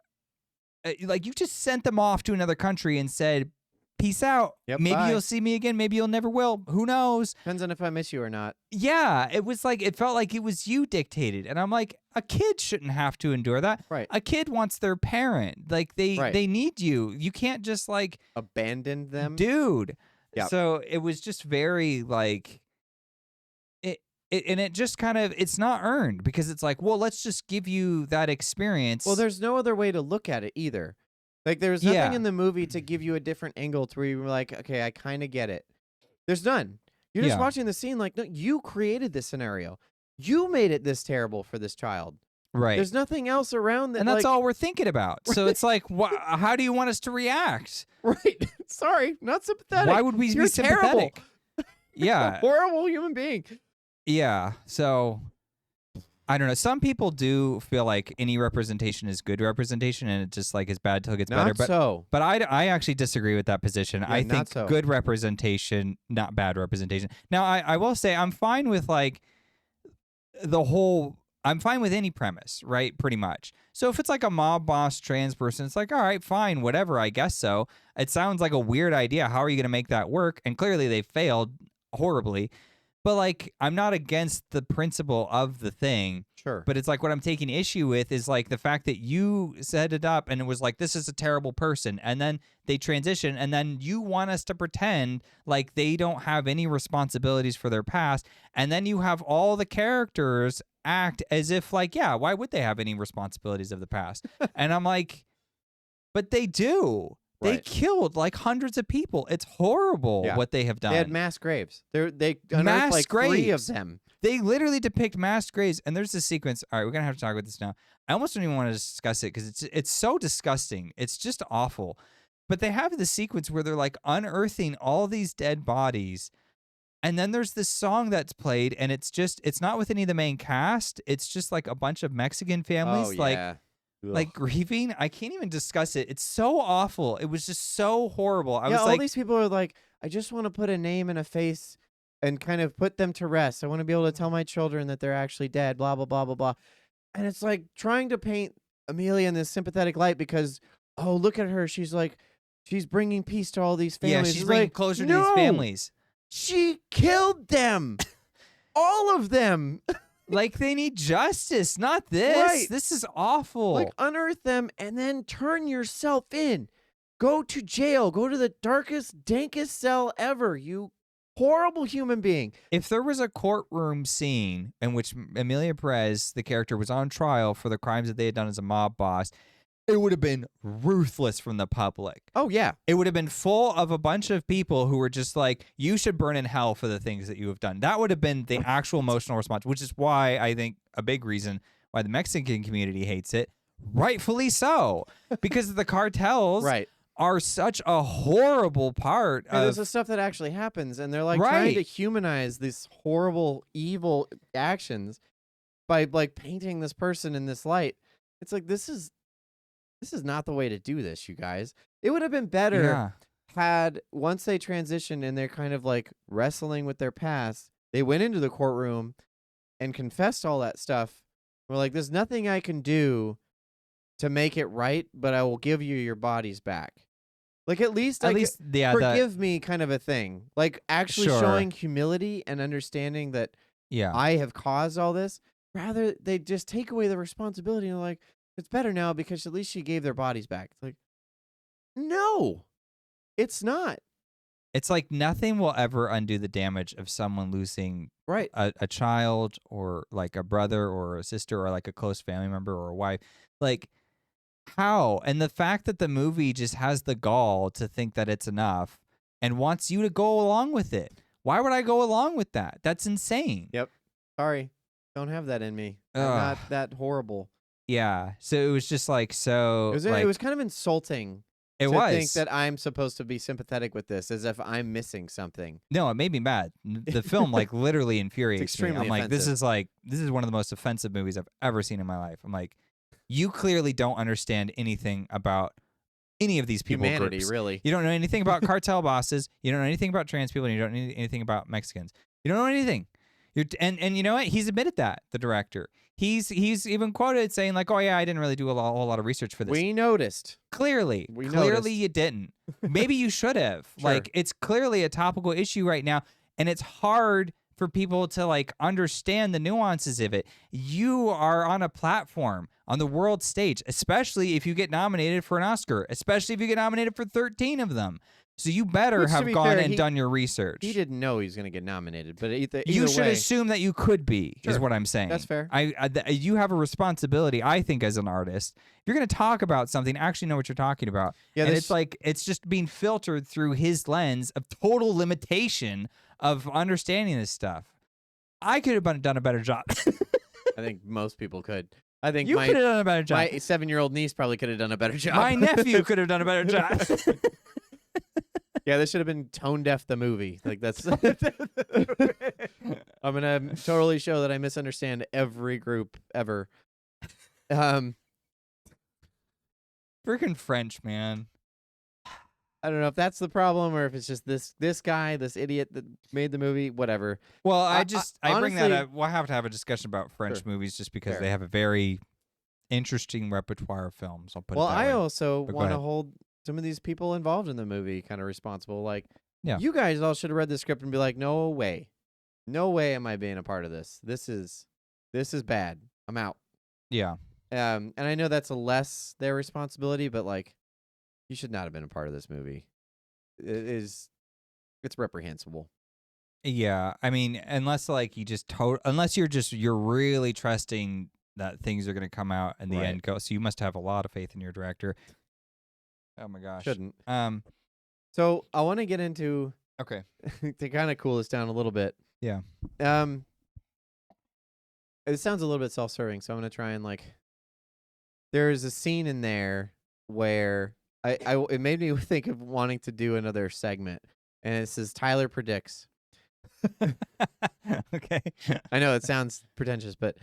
S1: just sent them off to another country and said, peace out.
S2: Yep,
S1: Maybe
S2: bye.
S1: you'll see me again. Maybe you'll never will. Who knows?
S2: Depends on if I miss you or not.
S1: Yeah, it was like, it felt like it was you dictated. And I'm like, a kid shouldn't have to endure that.
S2: Right.
S1: A kid wants their parent. Like they need you. You can't just like
S2: Abandon them.
S1: dude.
S2: Yep.
S1: So it was just very like and it just kind of, it's not earned, because it's like, well, let's just give you that experience.
S2: Well, there's no other way to look at it either. Like, there's nothing
S1: Yeah.
S2: in the movie to give you a different angle to where you're like, okay, I kind of get it. There's none. You're just
S1: Yeah.
S2: watching the scene like, no, you created this scenario. You made it this terrible for this child.
S1: Right.
S2: There's nothing else around that.
S1: And that's
S2: like,
S1: all we're thinking about. So it's like, how do you want us to react?
S2: Right. Sorry, not sympathetic.
S1: Why would we
S2: You're
S1: be sympathetic?
S2: terrible.
S1: Yeah.
S2: A horrible human being.
S1: Yeah. So I don't know. Some people do feel like any representation is good representation, and it just like is bad till it gets better.
S2: Not so.
S1: But I actually disagree with that position.
S2: Yeah,
S1: I
S2: not
S1: think
S2: so.
S1: good representation, not bad representation. Now, I will say I'm fine with like I'm fine with any premise, right? Pretty much. So if it's like a mob boss trans person, it's like, all right, fine, whatever, I guess so. It sounds like a weird idea. How are you going to make that work? And clearly they failed horribly. But like, I'm not against the principle of the thing.
S2: Sure.
S1: But it's like what I'm taking issue with is like the fact that you set it up and it was like, this is a terrible person. And then they transition, and then you want us to pretend like they don't have any responsibilities for their past. And then you have all the characters act as if like, yeah, why would they have any responsibilities of the past? And I'm like, but they do. They
S2: Right.
S1: killed like hundreds of people. It's horrible
S2: Yeah.
S1: what they have done.
S2: They had mass graves. They unearthed
S1: Mass
S2: like 3 of
S1: graves.
S2: them.
S1: They literally depict mass graves, and there's this sequence. All right, we're gonna have to talk about this now. I almost don't even want to discuss it because it's so disgusting. It's just awful. But they have this sequence where they're like unearthing all these dead bodies, and then there's this song that's played, and it's not with any of the main cast. It's just like a bunch of Mexican families,
S2: Oh, yeah.
S1: like grieving. I can't even discuss it. It's so awful. It was just so horrible. I was
S2: all
S1: like,
S2: these people are like, I just want to put a name and a face and kind of put them to rest. I want to be able to tell my children that they're actually dead, blah, blah, blah, blah, blah. And it's like trying to paint Emilia in this sympathetic light because, oh, look at her. She's like, she's bringing peace to all these families.
S1: yeah, she's
S2: It's
S1: bringing
S2: like,
S1: closure to
S2: no,
S1: these families.
S2: She killed them. All of them.
S1: Like, they need justice, not this.
S2: Right.
S1: This is awful.
S2: Like, unearth them and then turn yourself in. Go to jail. Go to the darkest, dankest cell ever, you horrible human being.
S1: If there was a courtroom scene in which Emilia Perez, the character, was on trial for the crimes that they had done as a mob boss, it would have been ruthless from the public.
S2: Oh, yeah.
S1: It would have been full of a bunch of people who were just like, you should burn in hell for the things that you have done. That would have been the actual emotional response, which is why I think a big reason why the Mexican community hates it, rightfully so, because the cartels
S2: Right.
S1: are such a horrible part
S2: And there's
S1: of
S2: the stuff that actually happens, and they're like trying
S1: Right.
S2: to humanize these horrible, evil actions by like painting this person in this light. It's like this is not the way to do this, you guys. It would have been better
S1: yeah.
S2: had once they transitioned and they're kind of like wrestling with their past, they went into the courtroom and confessed all that stuff. We're like, there's nothing I can do to make it right, but I will give you your bodies back. Like at least
S1: Yeah,
S2: forgive me kind of a thing. Like actually
S1: Sure.
S2: showing humility and understanding that
S1: yeah.
S2: I have caused all this. Rather, they just take away the responsibility and they're like, it's better now because at least she gave their bodies back. It's like, no, it's not.
S1: It's like nothing will ever undo the damage of someone losing
S2: Right.
S1: a child or like a brother or a sister or like a close family member or a wife. Like, how? And the fact that the movie just has the gall to think that it's enough and wants you to go along with it. Why would I go along with that? That's insane.
S2: Yep. Sorry. Don't have that in me. I'm
S1: Ugh.
S2: not that horrible.
S1: Yeah. So it was just like so.
S2: It was kind of insulting
S1: It
S2: to
S1: was.
S2: think that I'm supposed to be sympathetic with this, as if I'm missing something.
S1: No, it made me mad. The film like literally infuriates me.
S2: extremely
S1: I'm like,
S2: offensive.
S1: this is one of the most offensive movies I've ever seen in my life. I'm like, you clearly don't understand anything about any of these people
S2: Humanity,
S1: groups.
S2: really.
S1: You don't know anything about cartel bosses. You don't know anything about trans people. And you don't know anything about Mexicans. You don't know anything. And you know what? He's admitted that, the director. He's even quoted saying like, "Oh yeah, I didn't really do a whole lot of research for this."
S2: We noticed.
S1: Clearly
S2: noticed.
S1: you didn't. Maybe you should have.
S2: Sure.
S1: Like, it's clearly a topical issue right now, and it's hard for people to like understand the nuances of it. You are on a platform on the world stage, especially if you get nominated for an Oscar, especially if you get nominated for 13 of them. So you better
S2: Which, to
S1: have
S2: be
S1: gone
S2: fair,
S1: and done your research.
S2: He didn't know he was going to get nominated, but either
S1: You should
S2: way,
S1: assume that you could be, is
S2: Sure.
S1: what I'm saying.
S2: That's fair.
S1: You have a responsibility, I think, as an artist. If you're going to talk about something, actually know what you're talking about.
S2: Yeah,
S1: and
S2: this-
S1: it's like, it's just being filtered through his lens of total limitation of understanding this stuff. I could have done a better job.
S2: I think most people could. I think
S1: You could have done a better job.
S2: my 7-year-old niece probably could have done a better job.
S1: My nephew could have done a better job.
S2: Yeah, this should have been Tone Deaf the movie. Like that's. I'm gonna totally show that I misunderstand every group ever.
S1: Freaking French, man.
S2: I don't know if that's the problem or if it's just this guy, this idiot that made the movie. Whatever.
S1: Well, I bring that
S2: honestly-
S1: up. We'll have to have a discussion about French
S2: Sure.
S1: movies just because
S2: Fair.
S1: they have a very interesting repertoire of films. I'll put
S2: Well,
S1: it that
S2: I
S1: way.
S2: also
S1: But go
S2: want to
S1: ahead.
S2: hold some of these people involved in the movie kind of responsible. Like,
S1: Yeah.
S2: you guys all should have read the script and be like, no way am I being a part of this. This is bad. I'm out.
S1: Yeah.
S2: And I know that's less their responsibility, but like, you should not have been a part of this movie. It's reprehensible.
S1: Yeah, I mean, unless like you just unless you're really trusting that things are going to come out in the
S2: Right.
S1: end. So you must have a lot of faith in your director. Oh my gosh.
S2: Shouldn't.
S1: Um.
S2: So I want to get into
S1: Okay.
S2: to kind of cool this down a little bit.
S1: Yeah.
S2: It sounds a little bit self-serving, so I'm gonna try and like. There's a scene in there where it made me think of wanting to do another segment, and it says Tyler predicts.
S1: Okay.
S2: I know it sounds pretentious, but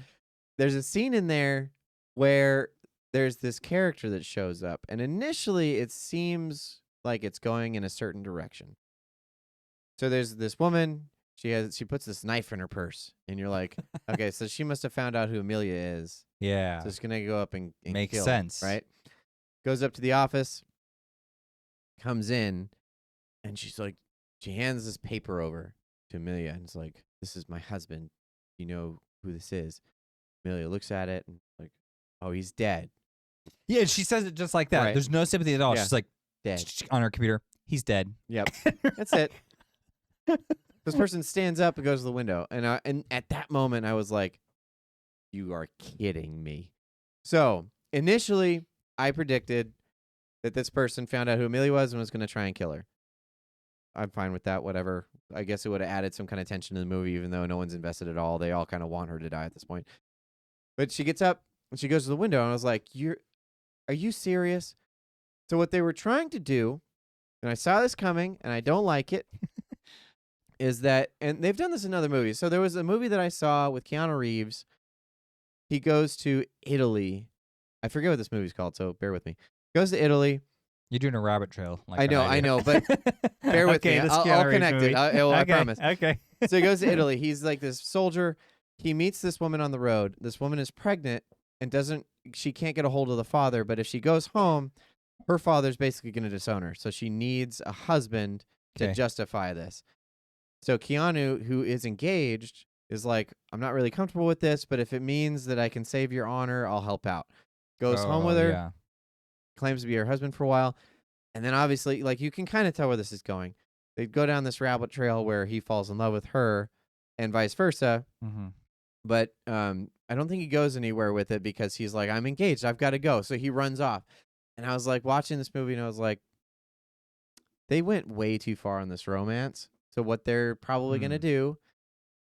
S2: there's a scene in there where there's this character that shows up, and initially it seems like it's going in a certain direction. So there's this woman, she puts this knife in her purse, and you're like, okay, so she must have found out who Emilia is.
S1: Yeah.
S2: So it's gonna go up and
S1: Makes
S2: kill,
S1: sense.
S2: right? Goes up to the office, comes in, and she's like, she hands this paper over to Emilia, and it's like, this is my husband. You know who this is? Emilia looks at it and like, oh, he's dead.
S1: Yeah, she says it just like that.
S2: Right.
S1: There's no sympathy at all.
S2: Yeah.
S1: She's like
S2: Dead.
S1: on her computer. He's dead.
S2: Yep. That's it. This person stands up and goes to the window, and at that moment I was like, you are kidding me. So initially I predicted that this person found out who Emilia was and was going to try and kill her. I'm fine with that, whatever. I guess it would have added some kind of tension to the movie, even though no one's invested at all. They all kind of want her to die at this point. But she gets up and she goes to the window, and I was like, are you serious? So what they were trying to do, and I saw this coming, and I don't like it, is that, and they've done this in other movies. So there was a movie that I saw with Keanu Reeves. He goes to Italy. I forget what this movie's called, so bear with me. Goes to Italy.
S1: You're doing a rabbit trail. Like
S2: I know, but bear with me. I'll connect it. I promise.
S1: Okay.
S2: So he goes to Italy. He's like this soldier. He meets this woman on the road. This woman is pregnant and she can't get a hold of the father, but if she goes home, her father's basically going to disown her. So she needs a husband to
S1: Okay.
S2: justify this. So Keanu, who is engaged, is like, I'm not really comfortable with this, but if it means that I can save your honor, I'll help out. Goes home with her,
S1: Oh, Yeah.
S2: claims to be her husband for a while. And then obviously, like, you can kind of tell where this is going. They go down this rabbit trail where he falls in love with her, and vice versa.
S1: Mm-hmm.
S2: But I don't think he goes anywhere with it because he's like, I'm engaged. I've got to go. So he runs off. And I was like watching this movie, and I was like, they went way too far on this romance. So what they're probably going to do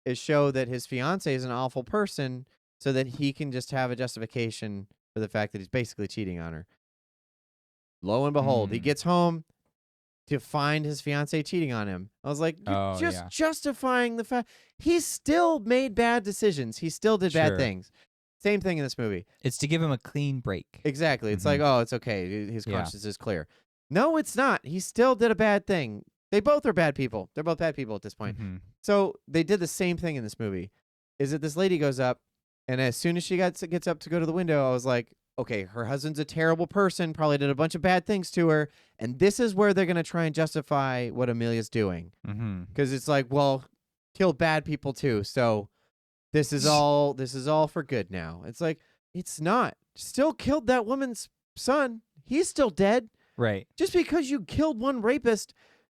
S2: is show that his fiance is an awful person so that he can just have a justification for the fact that he's basically cheating on her. Lo and behold, he gets home to find his fiance cheating on him. I was like, you're justifying the fact he still made bad decisions. He still did bad things. Same thing in this movie.
S1: It's to give him a clean break.
S2: Exactly. It's like, oh, it's okay. His conscience is clear. No, it's not. He still did a bad thing. They both are bad people. They're both bad people at this point. So they did the same thing in this movie. Is that this lady goes up, and as soon as she gets up to go to the window, I was like, okay, her husband's a terrible person, probably did a bunch of bad things to her, and this is where they're going to try and justify what Emilia's doing. Because it's like, well, killed bad people too, so this is all for good now. It's like, it's not. Still killed that woman's son. He's still dead.
S1: Right.
S2: Just because you killed one rapist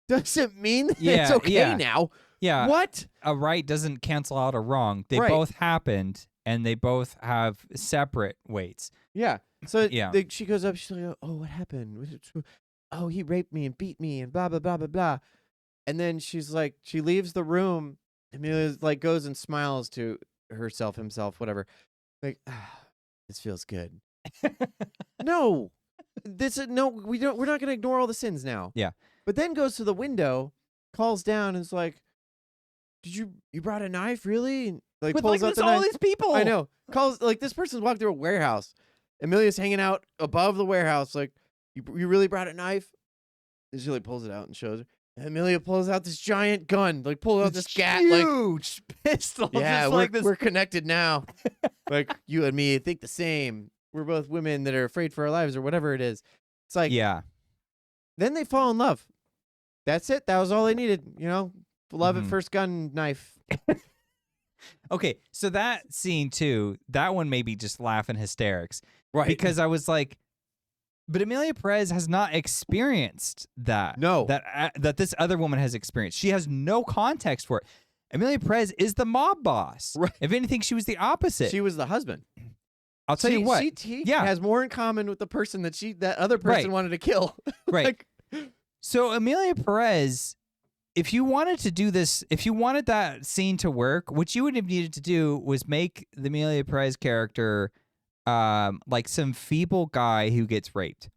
S2: doesn't mean that it's okay now.
S1: Yeah.
S2: What?
S1: A right doesn't cancel out a wrong. They both happened, and they both have separate weights.
S2: Yeah. So she goes up. She's like, "Oh, what happened? Oh, he raped me and beat me and blah blah blah blah blah." And then she's like, she leaves the room. Emilia like goes and smiles to herself, himself, whatever. Like, this feels good. No, we're not going to ignore all the sins now.
S1: Yeah.
S2: But then goes to the window, calls down, and is like, "Did you brought a knife, really?" And, like,
S1: But
S2: pulls
S1: like,
S2: out the
S1: all
S2: knife.
S1: these people.
S2: I know. Calls like this person's walked through a warehouse. Emilia's hanging out above the warehouse. Like, you really brought a knife? And she like pulls it out and shows her. And Emilia pulls out this giant gun. Like, pulls out this gat.
S1: Huge pistol.
S2: Yeah,
S1: just
S2: we're connected now. Like, you and me think the same. We're both women that are afraid for our lives or whatever it is. It's like, then they fall in love. That's it. That was all they needed. Love at first gun knife.
S1: Okay, so that scene too, that one made me just laugh in hysterics.
S2: Right.
S1: Because I was like, but Emilia Perez has not experienced that.
S2: No.
S1: That this other woman has experienced. She has no context for it. Emilia Perez is the mob boss.
S2: Right.
S1: If anything, she was the opposite.
S2: She was the husband.
S1: I'll tell you what.
S2: She has more in common with the person that other person wanted to kill.
S1: Right. So Emilia Perez, if you wanted to do this, if you wanted that scene to work, what you would have needed to do was make the Emilia Perez character like some feeble guy who gets raped,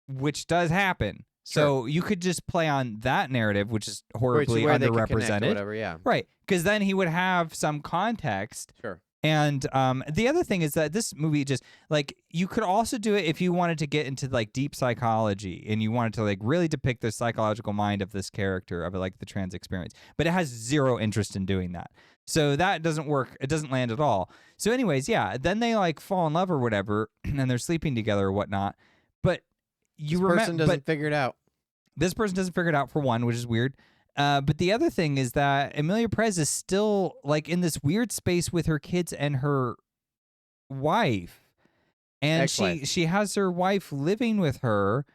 S1: which does happen.
S2: Sure.
S1: So you could just play on that narrative, which is horribly underrepresented.
S2: Whatever, yeah.
S1: Right. Because then he would have some context.
S2: Sure.
S1: And the other thing is that this movie just, like, you could also do it if you wanted to get into, like, deep psychology and you wanted to, like, really depict the psychological mind of this character, of, like, the trans experience. But it has zero interest in doing that. So that doesn't work. It doesn't land at all. So anyways, then they, like, fall in love or whatever, and they're sleeping together or whatnot. But
S2: this person doesn't figure it out.
S1: This person doesn't figure it out, for one, which is weird. But the other thing is that Emilia Perez is still, like, in this weird space with her kids and her wife. And she has her wife living with her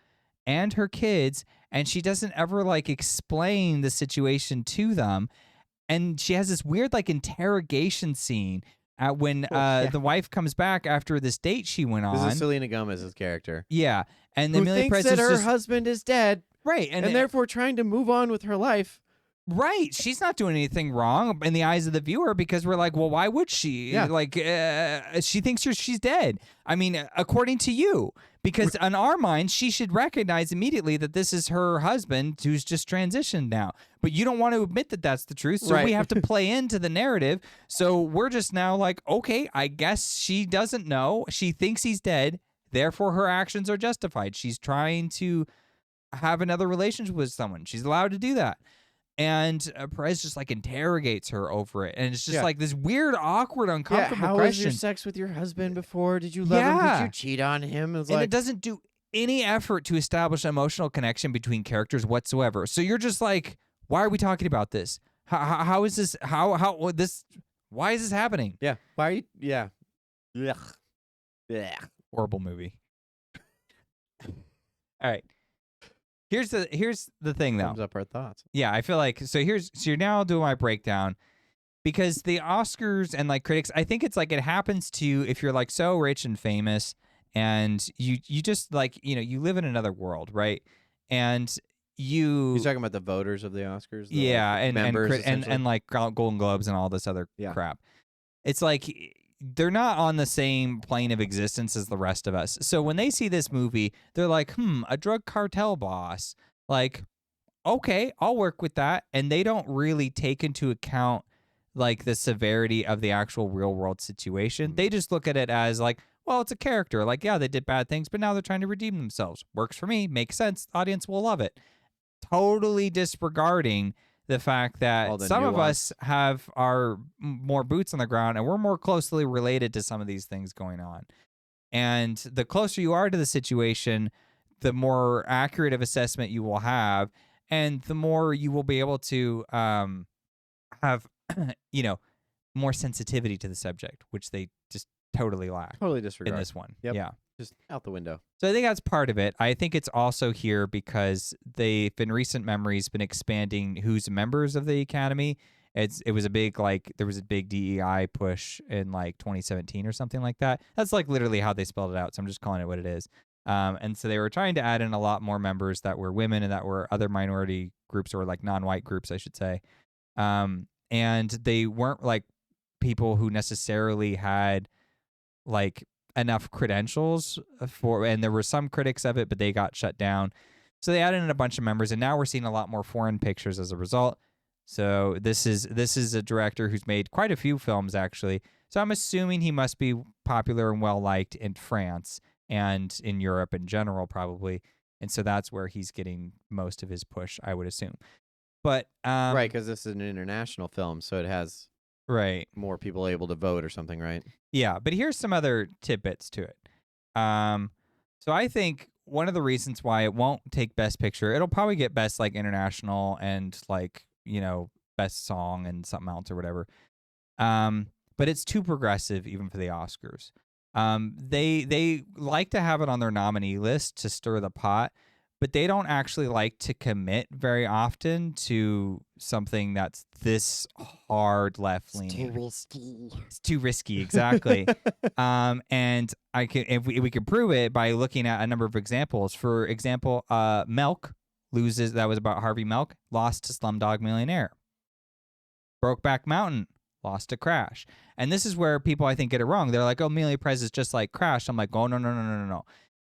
S1: and her kids, and she doesn't ever, like, explain the situation to them. And she has this weird, like, interrogation scene when the wife comes back after this date she went on.
S2: This is Selena Gomez's character.
S1: Yeah. And
S2: who
S1: Emilia
S2: thinks
S1: Perez
S2: that her husband is dead.
S1: Right.
S2: And therefore trying to move on with her life.
S1: Right. She's not doing anything wrong in the eyes of the viewer, because we're like, well, why would she?
S2: Yeah.
S1: Like, she thinks she's dead. I mean, according to you, because in our minds, she should recognize immediately that this is her husband who's just transitioned now. But you don't want to admit that that's the truth. So we have to play into the narrative. So we're just now like, okay, I guess she doesn't know. She thinks he's dead. Therefore, her actions are justified. She's trying to have another relationship with someone. She's allowed to do that. And Perez just, like, interrogates her over it. And it's just like this weird, awkward, uncomfortable
S2: how
S1: question.
S2: Was your sex with your husband before? Did you love him? Did you cheat on him?
S1: It doesn't do any effort to establish an emotional connection between characters whatsoever. So you're just like, why are we talking about this? How is this? Why is this happening?
S2: Yeah. Why are you? Yeah. Ugh.
S1: Horrible movie. All right. Here's the thing though.
S2: Sums up our thoughts.
S1: Yeah, I feel like so you're now doing my breakdown because the Oscars and like critics, I think it's like it happens to you if you're like so rich and famous and you just like, you live in another world, right? And
S2: You're talking about the voters of the Oscars?
S1: yeah,
S2: like, members,
S1: and like Golden Globes and all this other
S2: Yeah.
S1: crap. It's like they're not on the same plane of existence as the rest of us. So when they see this movie, they're like, a drug cartel boss. Like, okay, I'll work with that. And they don't really take into account like the severity of the actual real world situation. They just look at it as like, well, it's a character. Like, yeah, they did bad things, but now they're trying to redeem themselves. Works for me. Makes sense. Audience will love it. Totally disregarding the fact that some of us have our more boots on the ground and we're more closely related to some of these things going on. And the closer you are to the situation, the more accurate of assessment you will have, and the more you will be able to have, more sensitivity to the subject, which they just totally lack.
S2: Totally disregard
S1: in this one.
S2: Yep.
S1: Yeah.
S2: Just out the window.
S1: So I think that's part of it. I think it's also here because they've in recent memories been expanding who's members of the Academy. It was a big there was a big DEI push in like 2017 or something like that. That's like literally how they spelled it out. So I'm just calling it what it is. And so they were trying to add in a lot more members that were women and that were other minority groups or like non-white groups, I should say. And they weren't like people who necessarily had like enough credentials for, and there were some critics of it, but they got shut down. So they added in a bunch of members, and now we're seeing a lot more foreign pictures as a result. So this is a director who's made quite a few films actually. So I'm assuming he must be popular and well liked in France and in Europe in general probably. And so that's where he's getting most of his push, I would assume. But
S2: right, because this is an international film, so it has more people able to vote or something, right?
S1: Yeah, but here's some other tidbits to it. So I think one of the reasons why it won't take Best Picture, it'll probably get Best like International and like, Best Song and something else or whatever. But it's too progressive even for the Oscars. They like to have it on their nominee list to stir the pot, but they don't actually like to commit very often to something that's this hard left leaning.
S2: It's too risky.
S1: It's too risky, exactly. And if we can prove it by looking at a number of examples. For example, Milk loses. That was about Harvey Milk. Lost to Slumdog Millionaire. Brokeback Mountain lost to Crash. And this is where people I think get it wrong. They're like, "Oh, Emilia Perez is just like Crash." I'm like, "Oh no.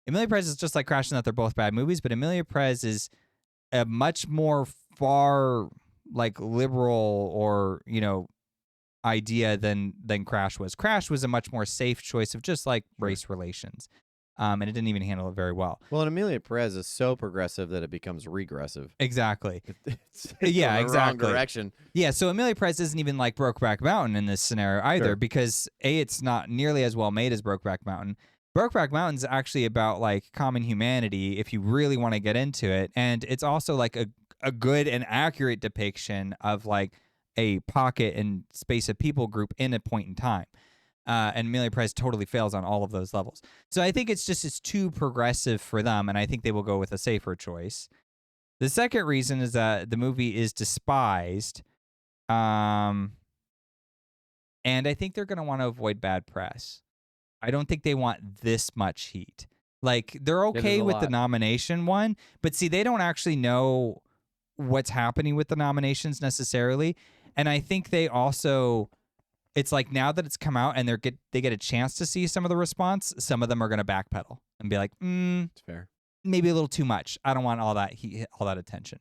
S1: Emilia Perez is just like Crash in that they're both bad movies, but Emilia Perez is a much more far like liberal or idea than Crash was. Crash was a much more safe choice of just like race relations, and it didn't even handle it very well.
S2: Well, and Emilia Perez is so progressive that it becomes regressive.
S1: Exactly.
S2: It's
S1: yeah,
S2: the
S1: exactly.
S2: Wrong direction.
S1: Yeah, so Emilia Perez isn't even like Brokeback Mountain in this scenario either,
S2: Sure.
S1: because it's not nearly as well made as Brokeback Mountain. Brokeback Mountain's actually about like common humanity if you really want to get into it, and it's also like a good and accurate depiction of like a pocket and space of people group in a point in time. And Emilia Perez totally fails on all of those levels. So I think it's too progressive for them, and I think they will go with a safer choice. The second reason is that the movie is despised, and I think they're going to want to avoid bad press. I don't think they want this much heat. Like, they're okay with the nomination one, but see, they don't actually know what's happening with the nominations necessarily. And I think they also, it's like now that it's come out and they get a chance to see some of the response, some of them are going to backpedal and be like,
S2: it's fair.
S1: Maybe a little too much. I don't want all that heat, all that attention.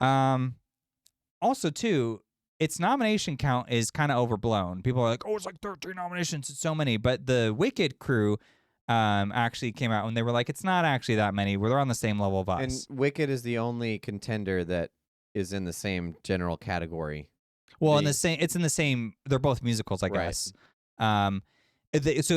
S1: Also, too, its nomination count is kind of overblown. People are like, "Oh, it's like 13 nominations. It's so many." But the Wicked crew actually came out and they were like, "It's not actually that many. They're on the same level of us."
S2: And Wicked is the only contender that is in the same general category.
S1: Well, it's in the same. They're both musicals, I guess. So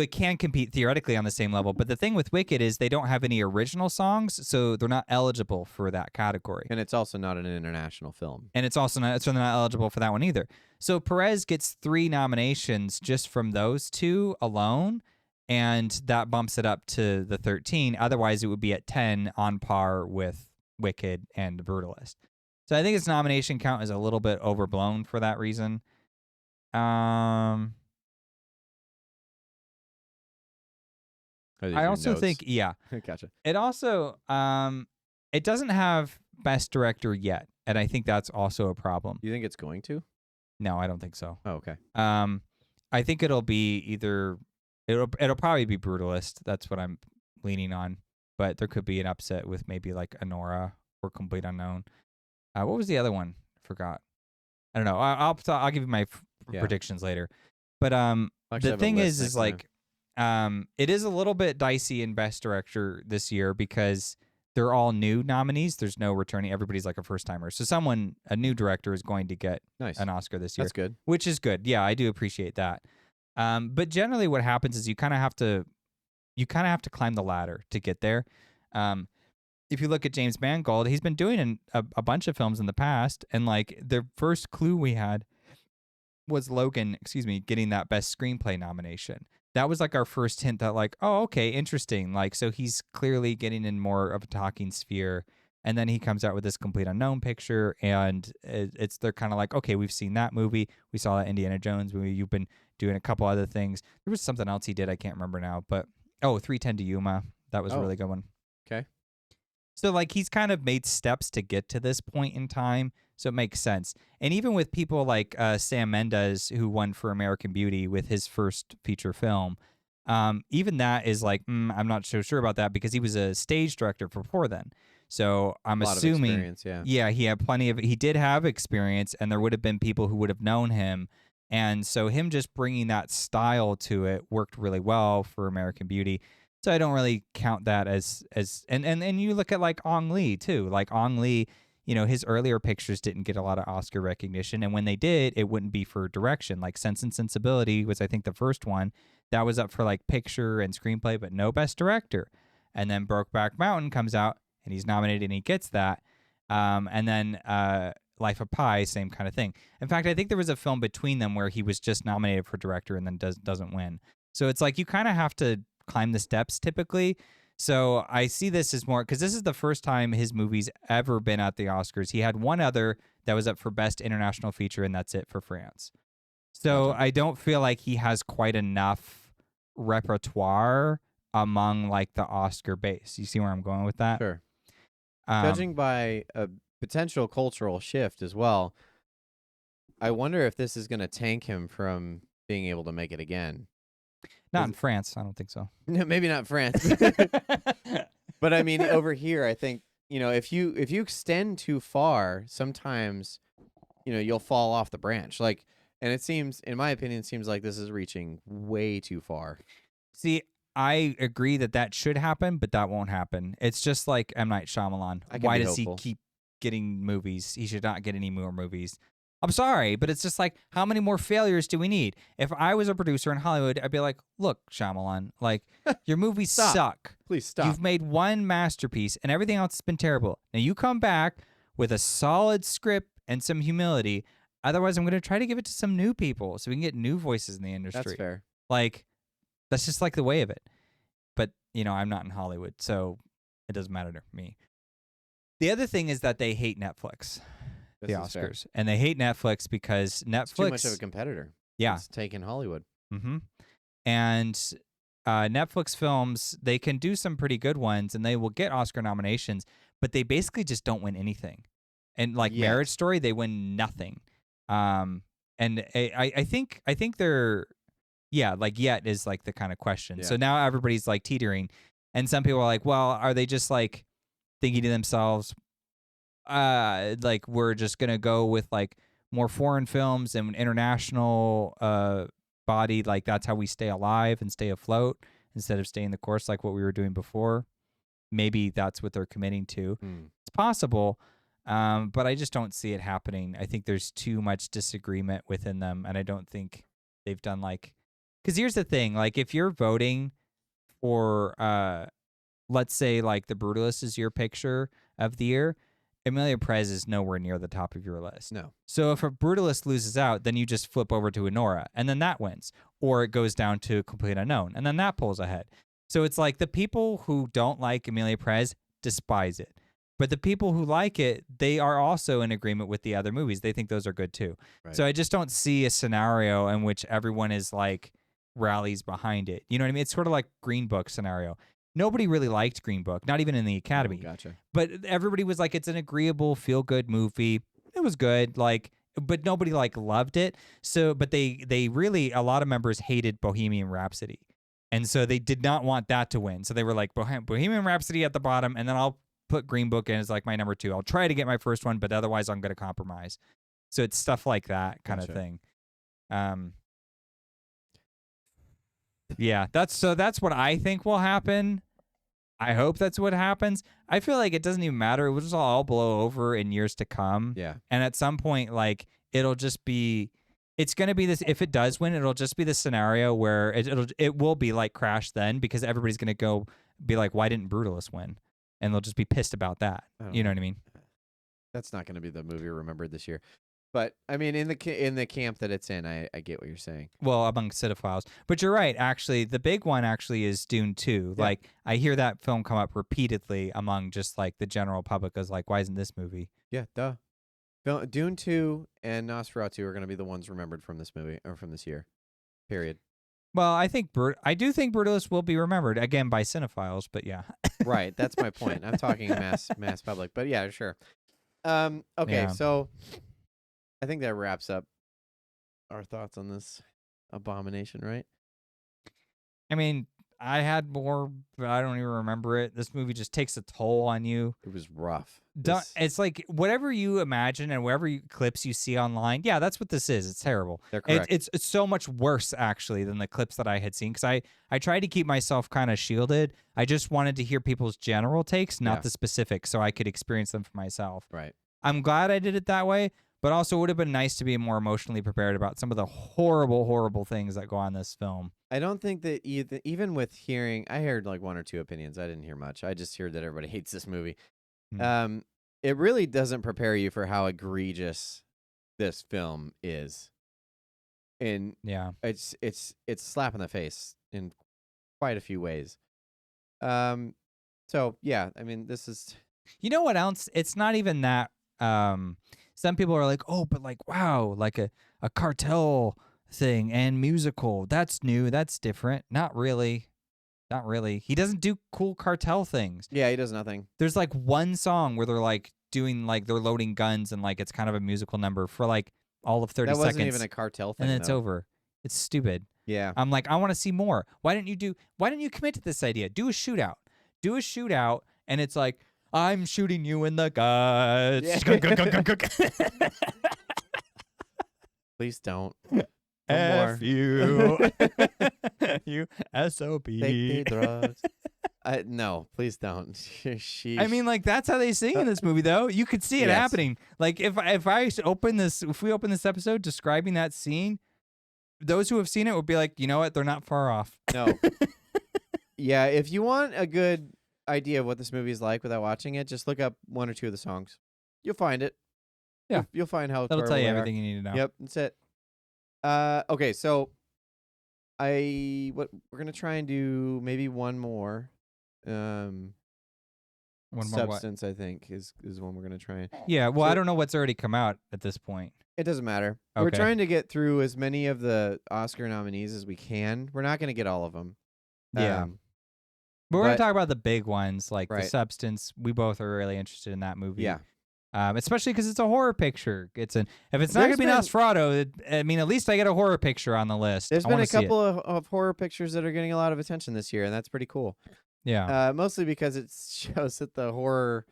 S1: it can compete theoretically on the same level. But the thing with Wicked is they don't have any original songs, so they're not eligible for that category.
S2: And it's also not an international film.
S1: And it's also not, so they're not eligible for that one either. So Perez gets 3 nominations just from those two alone. and that bumps it up to the 13. Otherwise, it would be at 10 on par with Wicked and The Brutalist. So I think its nomination count is a little bit overblown for that reason. I also think, yeah.
S2: Gotcha.
S1: It also, it doesn't have Best Director yet, and I think that's also a problem.
S2: You think it's going to?
S1: No, I don't think so.
S2: Oh, okay.
S1: I think it'll be either it'll probably be Brutalist. That's what I'm leaning on. But there could be an upset with maybe like Anora or Complete Unknown. What was the other one? I forgot. I don't know. I'll give you my predictions later. But the thing is like it is a little bit dicey in Best Director this year because they're all new nominees. There's no returning. Everybody's like a first timer. So a new director is going to get an Oscar this year.
S2: That's good.
S1: Which is good. Yeah, I do appreciate that. But generally what happens is you kind of have to climb the ladder to get there. If you look at James Mangold, he's been doing a bunch of films in the past, and like the first clue we had was Logan, getting that Best Screenplay nomination. That was like our first hint that like, oh, okay, interesting. Like, so he's clearly getting in more of a talking sphere. And then he comes out with this Complete Unknown picture, and they're kind of like, okay, we've seen that movie. We saw that Indiana Jones movie. You've been doing a couple other things. There was something else he did. I can't remember now. But, 3:10 to Yuma. That was a really good one.
S2: Okay.
S1: So, like, he's kind of made steps to get to this point in time. So it makes sense. And even with people like Sam Mendes, who won for American Beauty with his first feature film, even that is like, I'm not so sure about that because he was a stage director before then. So I'm assuming, he did have experience, and there would have been people who would have known him. And so him just bringing that style to it worked really well for American Beauty. So I don't really count that as and you look at like Ong Lee too. Like Ong Lee, his earlier pictures didn't get a lot of Oscar recognition, and when they did, it wouldn't be for direction. Like Sense and Sensibility was, I think, the first one that was up for like picture and screenplay, but no Best Director. And then Brokeback Mountain comes out, and he's nominated, and he gets that. And then Life of Pi, same kind of thing. In fact, I think there was a film between them where he was just nominated for director and then doesn't win. So it's like you kind of have to climb the steps typically. So I see this as more because this is the first time his movie's ever been at the Oscars. He had one other that was up for Best International Feature, and that's it for France. So I don't feel like he has quite enough repertoire among like the Oscar base. You see where I'm going with that?
S2: Sure. Judging by a potential cultural shift as well, I wonder if this is going to tank him from being able to make it again.
S1: Not in France. I don't think so.
S2: No, maybe not France. But I mean, over here, I think, if you extend too far, sometimes, you'll fall off the branch. Like, and it seems, in my opinion, seems like this is reaching way too far.
S1: See, I agree that should happen, but that won't happen. It's just like M. Night Shyamalan. Why does he keep getting movies? He should not get any more movies. I'm sorry, but it's just like, how many more failures do we need? If I was a producer in Hollywood, I'd be like, look, Shyamalan, like, your movies suck.
S2: Please stop.
S1: You've made one masterpiece, and everything else has been terrible. Now you come back with a solid script and some humility. Otherwise, I'm going to try to give it to some new people so we can get new voices in the industry.
S2: That's fair.
S1: Like, that's just like the way of it. But, I'm not in Hollywood, so it doesn't matter to me. The other thing is that they hate Netflix. The Oscars. And they hate Netflix because Netflix... It's
S2: too much of a competitor.
S1: Yeah.
S2: It's taking Hollywood.
S1: Mm-hmm. And Netflix films, they can do some pretty good ones, and they will get Oscar nominations, but they basically just don't win anything. And like Marriage Story, they win nothing. And I think they're... Yeah, like yet is like the kind of question. Yeah. So now everybody's like teetering. And some people are like, well, are they just like thinking to themselves... like we're just gonna go with like more foreign films and international body, like that's how we stay alive and stay afloat instead of staying the course like what we were doing before. Maybe that's what they're committing to. It's possible, but I just don't see it happening. I think there's too much disagreement within them, and I don't think they've done like, because here's the thing, like if you're voting for let's say like The Brutalist is your picture of the year, Emilia Perez is nowhere near the top of your list.
S2: No.
S1: So if a Brutalist loses out, then you just flip over to Enora, and then that wins. Or it goes down to Complete Unknown, and then that pulls ahead. So it's like the people who don't like Emilia Perez despise it. But the people who like it, they are also in agreement with the other movies. They think those are good too.
S2: Right.
S1: So I just don't see a scenario in which everyone is like rallies behind it. You know what I mean? It's sort of like Green Book scenario. Nobody really liked Green Book, not even in the Academy.
S2: Oh, gotcha.
S1: But everybody was like, it's an agreeable, feel-good movie. It was good, like, but nobody like loved it. So, but they really, a lot of members hated Bohemian Rhapsody, and so they did not want that to win. So they were like, Bohemian Rhapsody at the bottom, and then I'll put Green Book in as like my number 2. I'll try to get my first one, but otherwise I'm going to compromise. So it's stuff like that kind of thing. Yeah, that's what I think will happen. I hope that's what happens. I feel like it doesn't even matter. It will just all blow over in years to come.
S2: Yeah.
S1: And at some point, like, it'll just be, it's going to be this, if it does win, it'll just be the scenario where it will be like Crash then, because everybody's going to go be like, why didn't Brutalist win? And they'll just be pissed about that. You know what I mean?
S2: That's not going to be the movie remembered this year. But I mean, in the camp that it's in, I get what you're saying.
S1: Well, among cinephiles, but you're right. Actually, the big one actually is Dune 2.
S2: Yeah.
S1: Like, I hear that film come up repeatedly among just like the general public as like, why isn't this movie?
S2: Yeah, duh. Dune 2 and Nosferatu are going to be the ones remembered from this movie or from this year. Period.
S1: Well, I do think Brutalist will be remembered again by cinephiles, but yeah.
S2: Right, that's my point. I'm talking mass public, but yeah, sure. Okay,
S1: Yeah.
S2: so I think that wraps up our thoughts on this abomination, right?
S1: I mean, I had more, but I don't even remember it. This movie just takes a toll on you.
S2: It was rough.
S1: It's like whatever you imagine and whatever clips you see online. Yeah, that's what this is. It's terrible.
S2: They're correct.
S1: It's so much worse actually than the clips that I had seen, because I tried to keep myself kind of shielded. I just wanted to hear people's general takes, not the specifics, so I could experience them for myself.
S2: Right.
S1: I'm glad I did it that way, but also it would have been nice to be more emotionally prepared about some of the horrible, horrible things that go on in this film.
S2: I don't think that even with hearing, I heard like 1 or 2 opinions. I didn't hear much. I just heard that everybody hates this movie. It really doesn't prepare you for how egregious this film is. And
S1: Yeah.
S2: it's a slap in the face in quite a few ways. So yeah, I mean, this is,
S1: You know what else? It's not even that. Some people are like, oh, but like, wow, like a cartel thing and musical. That's new. That's different. Not really. Not really. He doesn't do cool cartel things.
S2: yeah, he does nothing.
S1: There's like one song where they're like doing like they're loading guns and like it's kind of a musical number for like all of 30
S2: That
S1: seconds.
S2: wasn't even a cartel thing.
S1: and then it's
S2: though.
S1: over. It's stupid.
S2: Yeah.
S1: I'm like, I want to see more. Why didn't you commit to this idea? Do a shootout. And it's like, I'm shooting you in the guts.
S2: Yeah. Please don't. No
S1: F
S2: more.
S1: you. You SOB.
S2: Take the drugs. No, please don't. Sheesh.
S1: I mean, like, that's how they sing in this movie, though. You could see it
S2: Yes.
S1: happening. Like, if we open this episode describing that scene, those who have seen it would be like, you know what? They're not far off.
S2: No. Yeah, if you want a good idea of what this movie is like without watching it, just look up 1 or 2 of the songs. You'll find it.
S1: Yeah.
S2: You'll find how
S1: That'll tell you
S2: terrible they are.
S1: everything you need to know.
S2: Yep, that's it. Okay, so we're gonna try and do maybe one more.
S1: One more what?
S2: Substance, I think, is one we're gonna try.
S1: Yeah, well,
S2: So-
S1: I don't know what's already come out at this point.
S2: It doesn't matter. We're
S1: Okay.
S2: trying to get through as many of the Oscar nominees as we can. We're not gonna get all of them.
S1: Yeah. But we're going
S2: but-
S1: to talk about the big ones, like The
S2: Right.
S1: Substance. We both are really interested in that movie.
S2: Yeah.
S1: Especially because it's a horror picture. If it's not going to
S2: There's
S1: be
S2: been-
S1: Nosferatu, I mean, at least I get a horror picture on the list.
S2: There's
S1: I
S2: been
S1: wanna
S2: a
S1: see it.
S2: couple of horror pictures that are getting a lot of attention this year, and that's pretty cool.
S1: Yeah.
S2: Mostly because it shows that the horror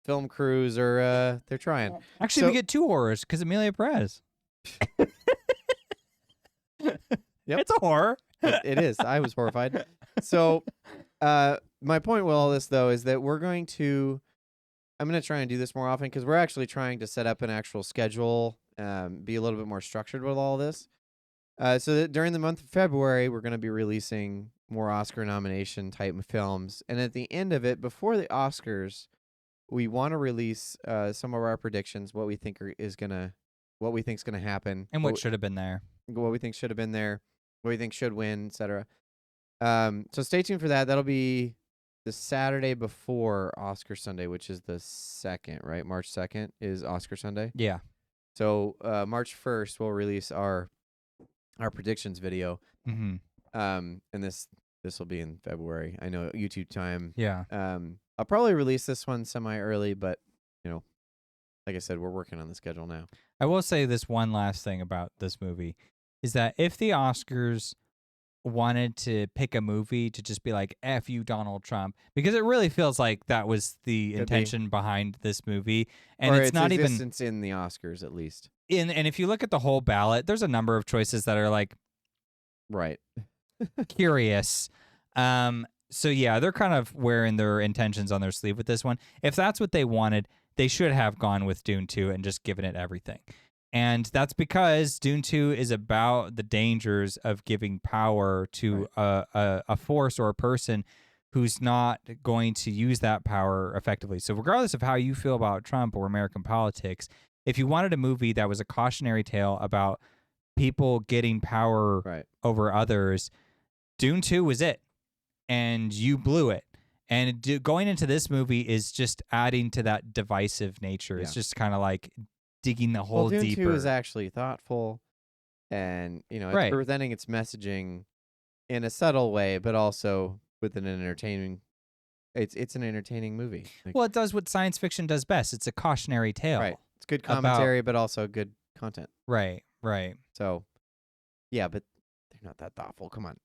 S2: film crews are they're trying.
S1: Actually, we get 2 horrors because Emilia Perez.
S2: Yep.
S1: It's a horror.
S2: It is. I was horrified. So, my point with all this though is that I'm going to try and do this more often because we're actually trying to set up an actual schedule, be a little bit more structured with all this. So that during the month of February, we're going to be releasing more Oscar nomination type films, and at the end of it, before the Oscars, we want to release some of our predictions, what we think is gonna happen,
S1: And what should have been there.
S2: what we think should have been there, what we think should win, etc. So stay tuned for that. That'll be the Saturday before Oscar Sunday, which is the 2nd, right? March 2nd is Oscar Sunday.
S1: Yeah.
S2: So March 1st, we'll release our predictions video.
S1: Mm-hmm.
S2: And this will be in February. I know YouTube time.
S1: Yeah.
S2: I'll probably release this one semi-early, but, like I said, we're working on the schedule now.
S1: I will say this one last thing about this movie is that if the Oscars wanted to pick a movie to just be like, F you, Donald Trump, because it really feels like that was the intention behind this movie. And
S2: or
S1: it's not even
S2: existence in the Oscars, at least.
S1: and if you look at the whole ballot, there's a number of choices that are like
S2: Right.
S1: curious. So yeah, they're kind of wearing their intentions on their sleeve with this one. If that's what they wanted, they should have gone with Dune 2 and just given it everything. And that's because Dune 2 is about the dangers of giving power to a force or a person who's not going to use that power effectively. So regardless of how you feel about Trump or American politics, if you wanted a movie that was a cautionary tale about people getting power over others, Dune 2 was it. And you blew it. And going into this movie is just adding to that divisive nature.
S2: Yeah.
S1: It's just kind of like digging the hole
S2: Dune
S1: deeper.
S2: 2 is actually thoughtful, and it's presenting its messaging in a subtle way, but also with an entertaining. It's an entertaining movie.
S1: Well, it does what science fiction does best. It's a cautionary tale.
S2: Right. It's good commentary, but also good content.
S1: Right.
S2: So, yeah, but they're not that thoughtful. Come on.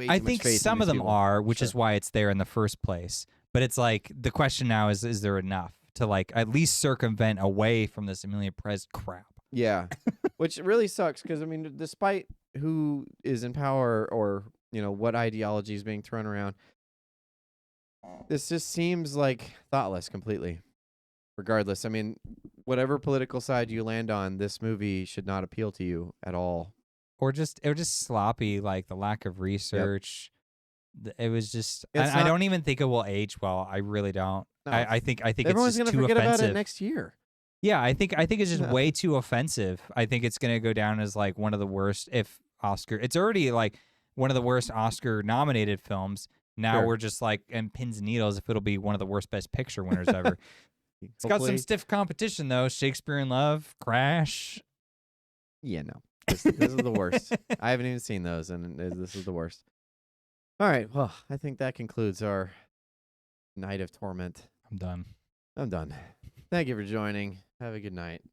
S1: I think some of them are, which is why it's there in the first place. But it's like the question now is there enough to like at least circumvent away from this Emilia Perez crap?
S2: Yeah, which really sucks because, I mean, despite who is in power or, what ideology is being thrown around, this just seems like thoughtless completely. Regardless, I mean, whatever political side you land on, this movie should not appeal to you at all.
S1: Or just sloppy, like the lack of research. Yep. It was just. I don't even think it will age well. I really don't. No, I think
S2: everyone's
S1: it's just
S2: gonna
S1: too
S2: forget
S1: offensive.
S2: about it next year.
S1: Yeah, I think it's just way too offensive. I think it's gonna go down as like one of the worst. If Oscar, it's already like one of the worst Oscar nominated films. Now we're just like in pins and needles if it'll be one of the worst Best Picture winners ever. It's got some stiff competition though. Shakespeare in Love, Crash.
S2: Yeah, no. This is the worst. I haven't even seen those, and this is the worst. All right. Well, I think that concludes our night of torment.
S1: I'm done.
S2: Thank you for joining. Have a good night.